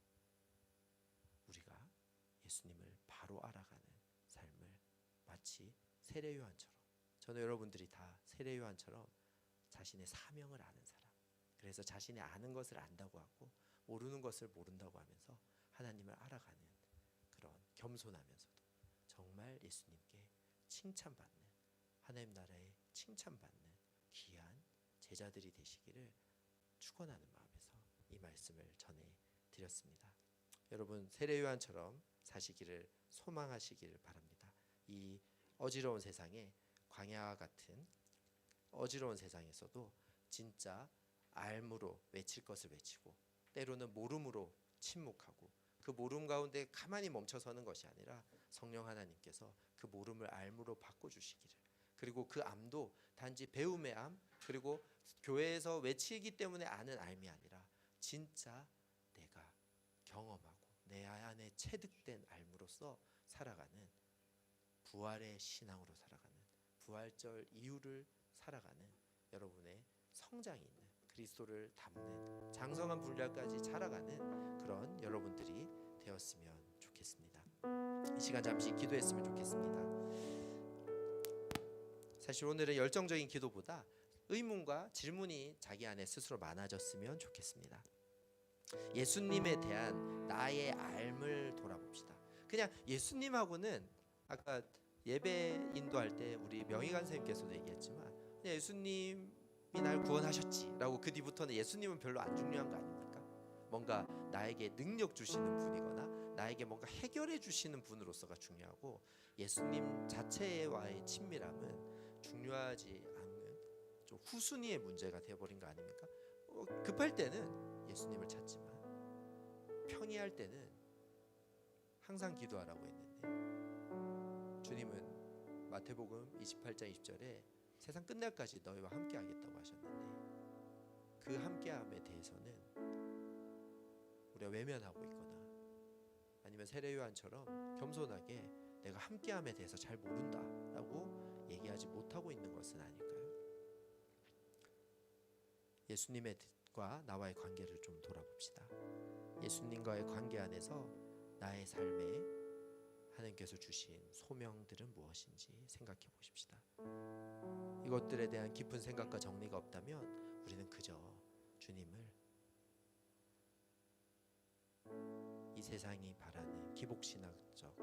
우리가 예수님을 바로 알아가는 삶을 마치 세례 요한처럼 저는 여러분들이 다 세례 요한처럼 자신의 사명을 아는 사람, 그래서 자신의 아는 것을 안다고 하고 모르는 것을 모른다고 하면서 하나님을 알아가는 그런 겸손하면서도 정말 예수님께 칭찬받는 하나님 나라에 칭찬받는 귀한 제자들이 되시기를 축원하는 마음에서 이 말씀을 전해 드렸습니다. 여러분, 세례 요한처럼 사시기를 소망하시기를 바랍니다. 이 어지러운 세상에 광야와 같은 어지러운 세상에서도 진짜 알므로 외칠 것을 외치고 때로는 모름으로 침묵하고 그 모름 가운데 가만히 멈춰서는 것이 아니라 성령 하나님께서 그 모름을 알므로 바꿔주시기를 그리고 그 암도 단지 배움의 암, 그리고 교회에서 외치기 때문에 아는 암이 아니라 진짜 내가 경험하고 내 안에 체득된 삶으로서 살아가는 부활의 신앙으로 살아가는 부활절 이후를 살아가는 여러분의 성장이 있는 그리스도를 닮는 장성한 분량까지 자라가는 그런 여러분들이 되었으면 좋겠습니다. 이 시간 잠시 기도했으면 좋겠습니다. 사실 오늘은 열정적인 기도보다 의문과 질문이 자기 안에 스스로 많아졌으면 좋겠습니다. 예수님에 대한 나의 삶을 돌아봅시다. 그냥 예수님하고는 아까 예배 인도할 때 우리 명희관 선생님께서도 얘기했지만 그냥 예수님이 날 구원하셨지라고 그 뒤부터는 예수님은 별로 안 중요한 거 아닙니까? 뭔가 나에게 능력 주시는 분이거나 나에게 뭔가 해결해 주시는 분으로서가 중요하고 예수님 자체와의 친밀함은 중요하지 않는 좀 후순위의 문제가 되어버린 거 아닙니까? 급할 때는 예수님을 찾지만 평이할 때는 항상 기도하라고 했는데 주님은 마태복음 28장 20절에 세상 끝날까지 너희와 함께 하겠다고 하셨는데 그 함께함에 대해서는 우리가 외면하고 있거나 아니면 세례 요한처럼 겸손하게 내가 함께함에 대해서 잘 모른다라고 얘기하지 못하고 있는 것은 아닐까요? 예수님과 나와의 관계를 좀 돌아봅시다. 예수님과의 관계 안에서 나의 삶에 하나님께서 주신 소명들은 무엇인지 생각해 보십시다. 이것들에 대한 깊은 생각과 정리가 없다면 우리는 그저 주님을 이 세상이 바라는 기복신앙적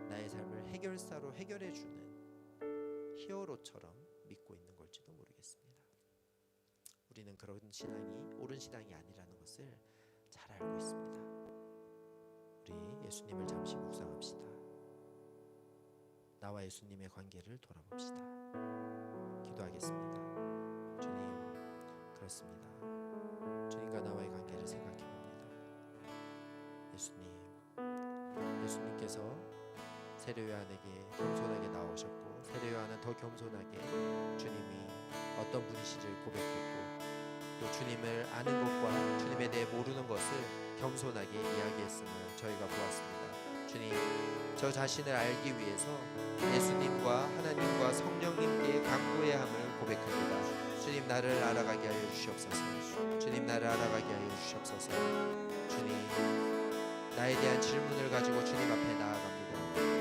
나의 삶을 해결사로 해결해주는 히어로처럼 믿고 있는 걸지도 모르겠습니다. 우리는 그런 신앙이 옳은 신앙이 아니라는 것을 잘 알고 있습니다. 우리 예수님을 잠시 묵상합시다. 나와 예수님의 관계를 돌아봅시다. 기도하겠습니다. 주님, 그렇습니다. 주님과 나와의 관계를 생각해 봅니다. 예수님께서 세례 요한에게 겸손하게 나오셨고 세례 요한은 더 겸손하게 주님이 어떤 분이신지를 고백했고 또 주님을 아는 것과 주님에 대해 모르는 것을 겸손하게 이야기했음을 저희가 보았습니다. 주님, 저 자신을 알기 위해서 예수님과 하나님과 성령님께 간구해야 함을 고백합니다. 주님, 나를 알아가게 하여 주시옵소서. 주님, 나를 알아가게 하여 주시옵소서. 주님, 나에 대한 질문을 가지고 주님 앞에 나아갑니다.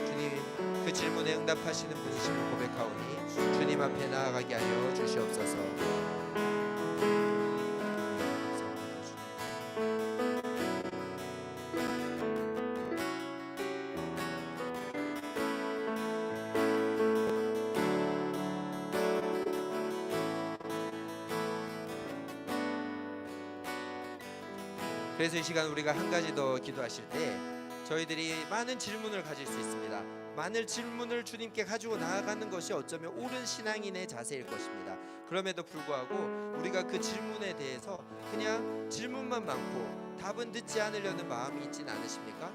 주님, 그 질문에 응답하시는 분이심을 고백하오니 주님 앞에 나아가게 하여 주시옵소서. 그래서 이 시간 우리가 한 가지 더 기도하실 때 저희들이 많은 질문을 가질 수 있습니다. 많은 질문을 주님께 가지고 나아가는 것이 어쩌면 옳은 신앙인의 자세일 것입니다. 그럼에도 불구하고 우리가 그 질문에 대해서 그냥 질문만 많고 답은 듣지 않으려는 마음이 있진 않으십니까?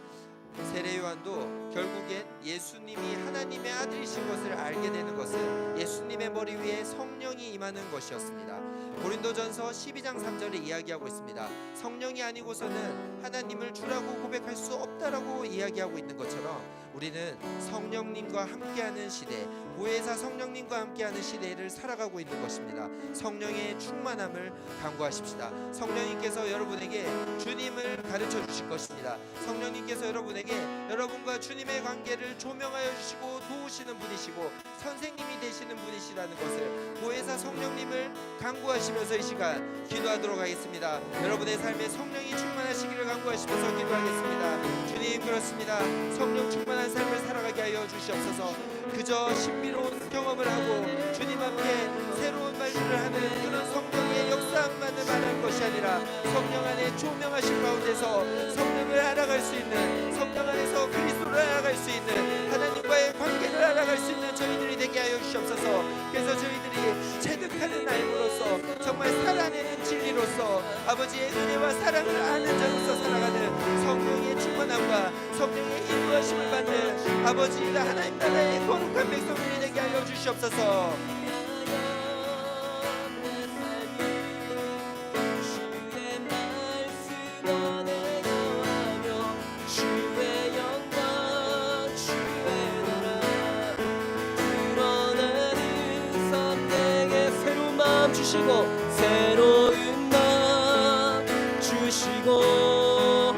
세례 요한도 결국엔 예수님이 하나님의 아들이신 것을 알게 되는 것은 예수님의 머리 위에 성령이 임하는 것이었습니다. 고린도전서 12장 3절에 이야기하고 있습니다. 성령이 아니고서는 하나님을 주라고 고백할 수 없다라고 이야기하고 있는 것처럼 우리는 성령님과 함께하는 시대, 보혜사 성령님과 함께하는 시대를 살아가고 있는 것입니다. 성령의 충만함을 간구하십시다. 성령님께서 여러분에게 주님을 가르쳐 주실 것입니다. 성령님께서 여러분과 주님의 관계를 조명하여 주시고 도우시는 분이시고 선생님이 되시는 분이시라는 것을 보혜사 성령님을 간구하시면서 이 시간 기도하도록 하겠습니다. 여러분의 삶에 성령이 충만하시기를 간구하시면서 기도하겠습니다. 주님, 그렇습니다. 성령 충만한 삶을 살아가게 하여 주시옵소서. 그저 신비로운 경험을 하고 주님 앞에 새로운 말들을 하는 그런 성령의 역사만을 말할 것이 아니라 성령 안에 조명하신 가운데서 성령을 알아갈 수 있는, 성령 안에서 그리스도를 알아갈 수 있는, 하나님과의 관계를 알아갈 수 있는 저희들이 되게 하여 주시옵소서. 그래서 저희들이 체득하는 삶으로서 정말 살아내는 진리로서 아버지의 은혜와 사랑을 아는 자로서 살아가는 성령의 충만함과 성령의 인도하심을 받는 아버지가 하나님 나라의 거룩한 백성들이 되게 하여 주시옵소서. 주시고 새로운 맘 주시고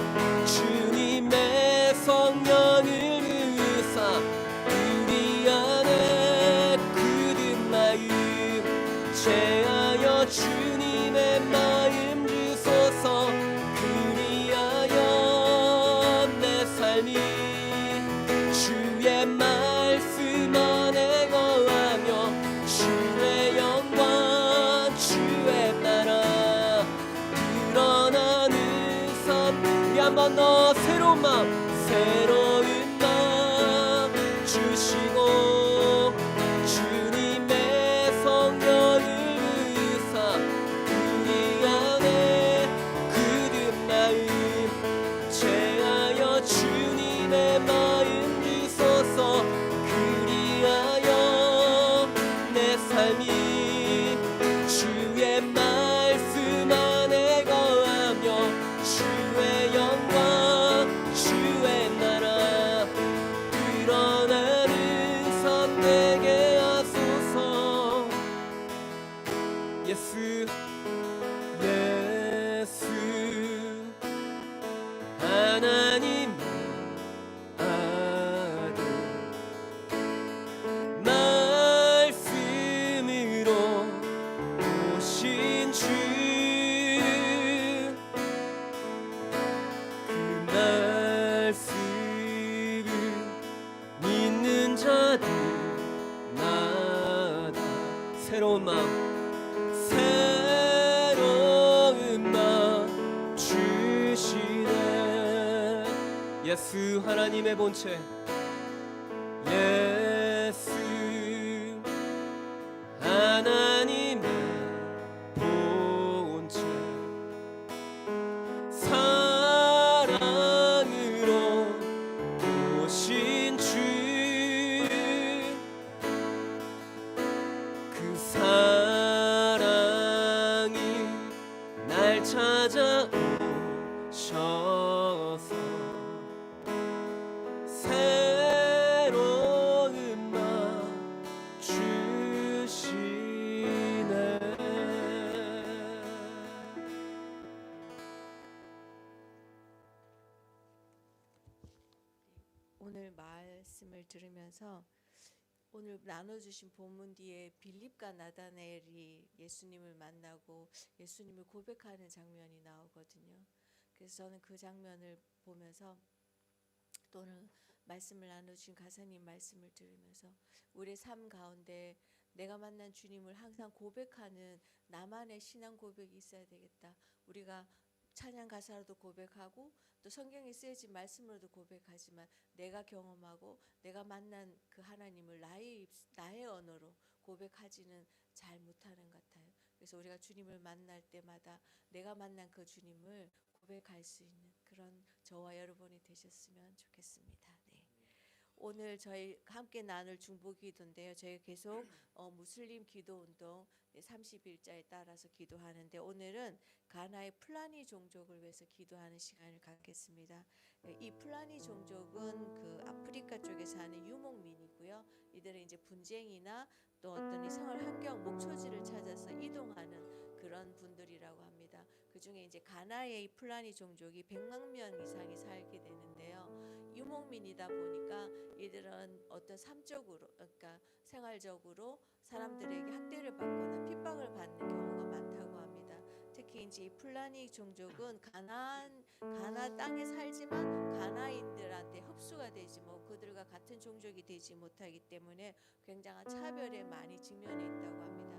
주님의 성령을 의사 우리 안에 굳은 마음 제하여 주님의 마음 주소서 그리하여 내 삶이 주의 말씀 안에 거하며 주의 영광 주의 나라 드러나는 삶 우리 한 번 더 새로운 마음 주시고 주님의 성령을 의사 우리 안에 굳은 마음 제하여 주님의 마음 주소서 그리하여 내 삶이 주의 말씀 안에 거하며 주의 영광 주의 나라 드러나는 삶 되게 하소서. 예수 하나님 아들 말씀으로 오신 주 그 말씀을 믿는 자들마다 새로운 마음 주시네. 예수 하나님의 본체 예수 하나님의 본체 사랑으로 오신 주 그 사랑이 날 찾아오셔서 새로운 마음 주시네. 오늘 말씀을 들으면서 오늘 나눠주신 본문 뒤에 빌립과 나다나엘이 예수님을 만나고 예수님을 고백하는 장면이 나오거든요. 그래서 저는 그 장면을 보면서 또 오늘 말씀을 나눠주신 가사님 말씀을 들으면서 우리의 삶 가운데 내가 만난 주님을 항상 고백하는 나만의 신앙 고백이 있어야 되겠다. 우리가 찬양 가사로도 고백하고 또 성경에 쓰여진 말씀으로도 고백하지만 내가 경험하고 내가 만난 그 하나님을 나의 언어로 고백하지는 잘 못하는 것 같아요. 그래서 우리가 주님을 만날 때마다 내가 만난 그 주님을 고백할 수 있는 그런 저와 여러분이 되셨으면 좋겠습니다. 네. 오늘 저희 함께 나눌 중보기도인데요. 저희 계속 무슬림 기도운동 30일자에 따라서 기도하는데 오늘은 가나의 플라니 종족을 위해서 기도하는 시간을 갖겠습니다. 이 플라니 종족은 그 아프리카 쪽에 사는 유목민이고요. 이들은 이제 분쟁이나 또 어떤 이 생활 환경 목초지를 찾아서 이동하는 그런 분들이라고 합니다. 그 중에 이제 가나의 이 플라니 종족이 100만 명 이상이 살게 되는데요. 유목민이다 보니까 이들은 어떤 삶적으로, 그러니까 생활적으로 사람들에게 학대를 받거나 핍박을 받는 경우가 많다고 합니다. 특히 이제 이 플라니 종족은 가나 땅에 살지만 가나인들한테 흡수가 되지 그들과 같은 종족이 되지 못하기 때문에 굉장한 차별에 많이 직면해 있다고 합니다.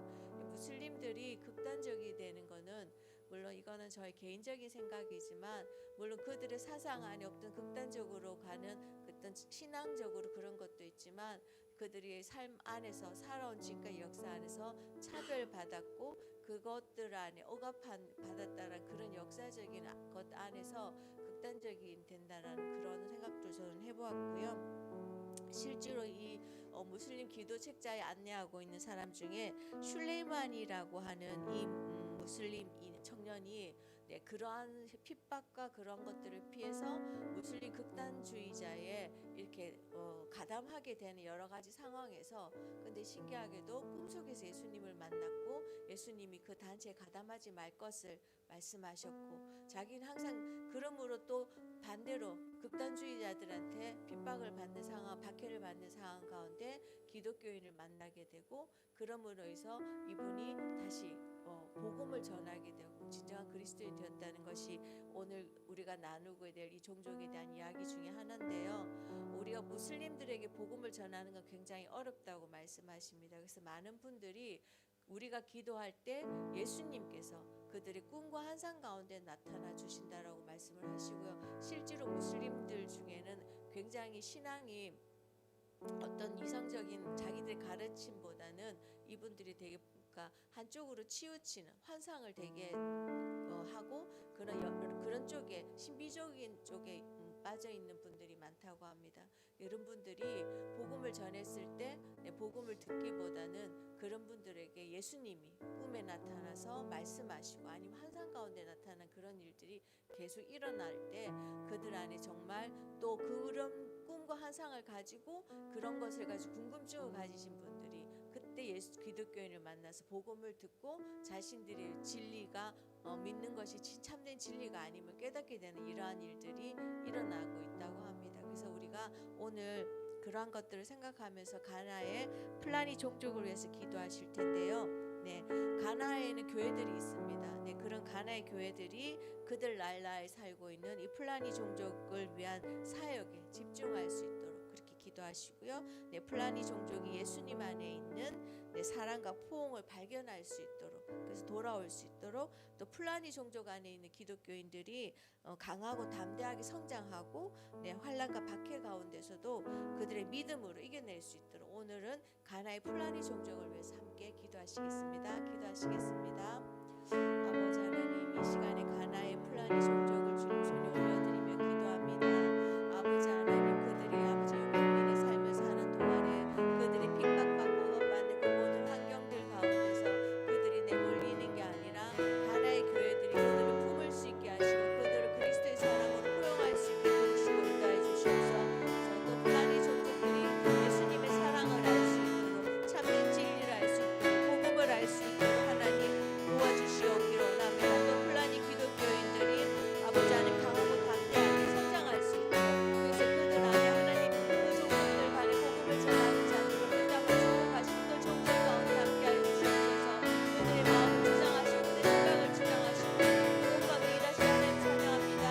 무슬림들이 극단적이 되는 거는 물론 이거는 저의 개인적인 생각이지만 물론 그들의 사상 안에 어떤 극단적으로 가는 어떤 신앙적으로 그런 것도 있지만 그들이 삶 안에서 살아온 지금까지 역사 안에서 차별받았고 그것들 안에 억압받았다는 그런 역사적인 것 안에서 극단적인 된다라는 그런 생각도 저는 해보았고요. 실제로 이 무슬림 기도 책자에 안내하고 있는 사람 중에 슐레이만이라고 하는 이 무슬림 이 청년이 그러한 핍박과 그런 것들을 피해서 무슬림 극단주의자에 이렇게 가담하게 되는 여러 가지 상황에서 근데 신기하게도 꿈속에서 예수님을 만났고 예수님이 그 단체에 가담하지 말 것을 말씀하셨고 자기는 항상 그러므로 또 반대로 극단주의자들한테 핍박을 받는 상황, 박해를 받는 상황 가운데 기독교인을 만나게 되고 그러므로 해서 이분이 다시 복음을 전하게 되고 진정한 그리스도인이 되었다는 것이 오늘 우리가 나누고 될 이 종족에 대한 이야기 중에 하나인데요. 우리가 무슬림들에게 복음을 전하는 건 굉장히 어렵다고 말씀하십니다. 그래서 많은 분들이 우리가 기도할 때 예수님께서 그들의 꿈과 환상 가운데 나타나 주신다라고 말씀을 하시고요. 실제로 무슬림들 중에는 굉장히 신앙이 어떤 이성적인 자기들의 가르침보다는 이분들이 되게 한쪽으로 치우치는 환상을 되게 하고 그런 쪽에 신비적인 쪽에 빠져 있는 분들이 많다고 합니다. 이런 분들이 복음을 전했을 때 복음을 듣기보다는 그런 분들에게 예수님이 꿈에 나타나서 말씀하시고 아니면 환상 가운데 나타난 그런 일들이 계속 일어날 때 그들 안에 정말 또 그런 꿈과 환상을 가지고 그런 것을 가지고 궁금증을 가지신 분들이 그때 기독교인을 만나서 복음을 듣고 자신들의 진리가 믿는 것이 참된 진리가 아님을 깨닫게 되는 이러한 일들이 일어나고 있다고 합니다. 그래서 우리가 오늘 그러한 것들을 생각하면서 가나의 플라니 종족을 위해서 기도하실 텐데요. 가나에는 교회들이 있습니다. 그런 가나의 교회들이 그들 나라에 살고 있는 이 플라니 종족을 위한 사역에 집중할 수 있도록 그렇게 기도하시고요. 플라니 종족이 예수님 안에 있는 사랑과 포옹을 발견할 수 있도록 그래서 돌아올 수 있도록 또 플라니 종족 안에 있는 기독교인들이 강하고 담대하게 성장하고 환난과 박해 가운데서도 그들의 믿음으로 이겨낼 수 있도록 오늘은 가나의 플라니 종족을 위해서 함께 기도하시겠습니다. 기도하시겠습니다. 아버지 하나님 이 시간에 가나의 플라니 종족을 주님 손에 올려드리며 기도합니다. 아버지 하나님 그들이 아버지 국민의 삶을 사는 동안에 그들이 핍박받고 억압받는 그 모든 환경들 가운데서 그들이 내몰리는 게 아니라 가나의 교회들이 그들을 품을 수 있게 하시고 그들을 그리스도의 사람으로 포용할 수 있게 도우시고 인도해 주시옵소서. 또 플라니 종족들이 예수님의 사랑을 알 수 있도록 참된 진리를 알 수 있도록 복음을 알 수 있도록 하나님 도와주시옵기로 원합니다. 또 플라니 기독교인들이 아버지 안에 강하고 담대하게 성장할 수 있도록 그래서 그들 안에 하나님 그 종족들 간에 복음을 전하는 자들로 끝나고 축복하시고 그 종족 가운데 함께하여 주시옵소서. 그들의 마음을 주장하시고 그들의 생각을 주장하시고 그것 가운데 일하신 하나님 찬양합니다.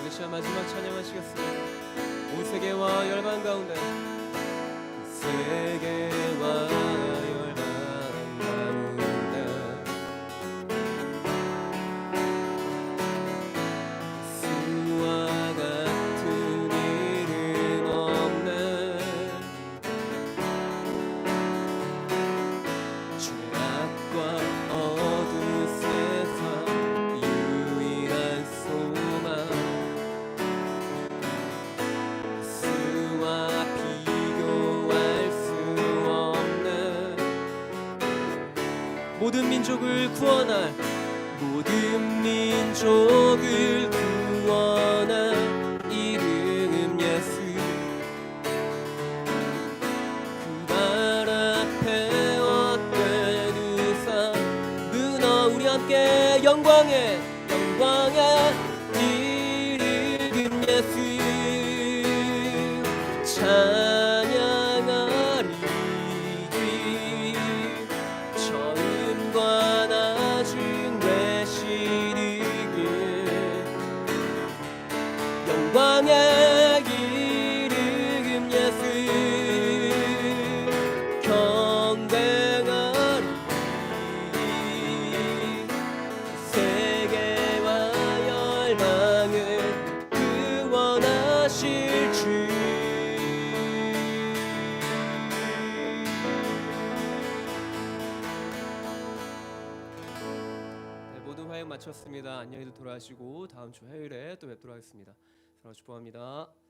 우리 시간 마지막 찬양하시겠습니다. 온 세계와 열방 가운데 세계와 열방 가운데 수와 같은 이름 없네 죄악과 어두운 세상 유일한 소망 수와 비교할 수 없는 모든 민족을 구원할 모든 민족을 구원할 이름 예수 그 발 앞에 헛된 우상 무너 우리 함께 영광의 이름 예수 찬양하리 처음과 나 영광의 이름 예수 경배하리 세계와 열방을 구원하실 주 모든 화형 마쳤습니다. 안녕히들 돌아가시고 다음 주 화요일에 또 뵙도록 하겠습니다. 서로 축복합니다.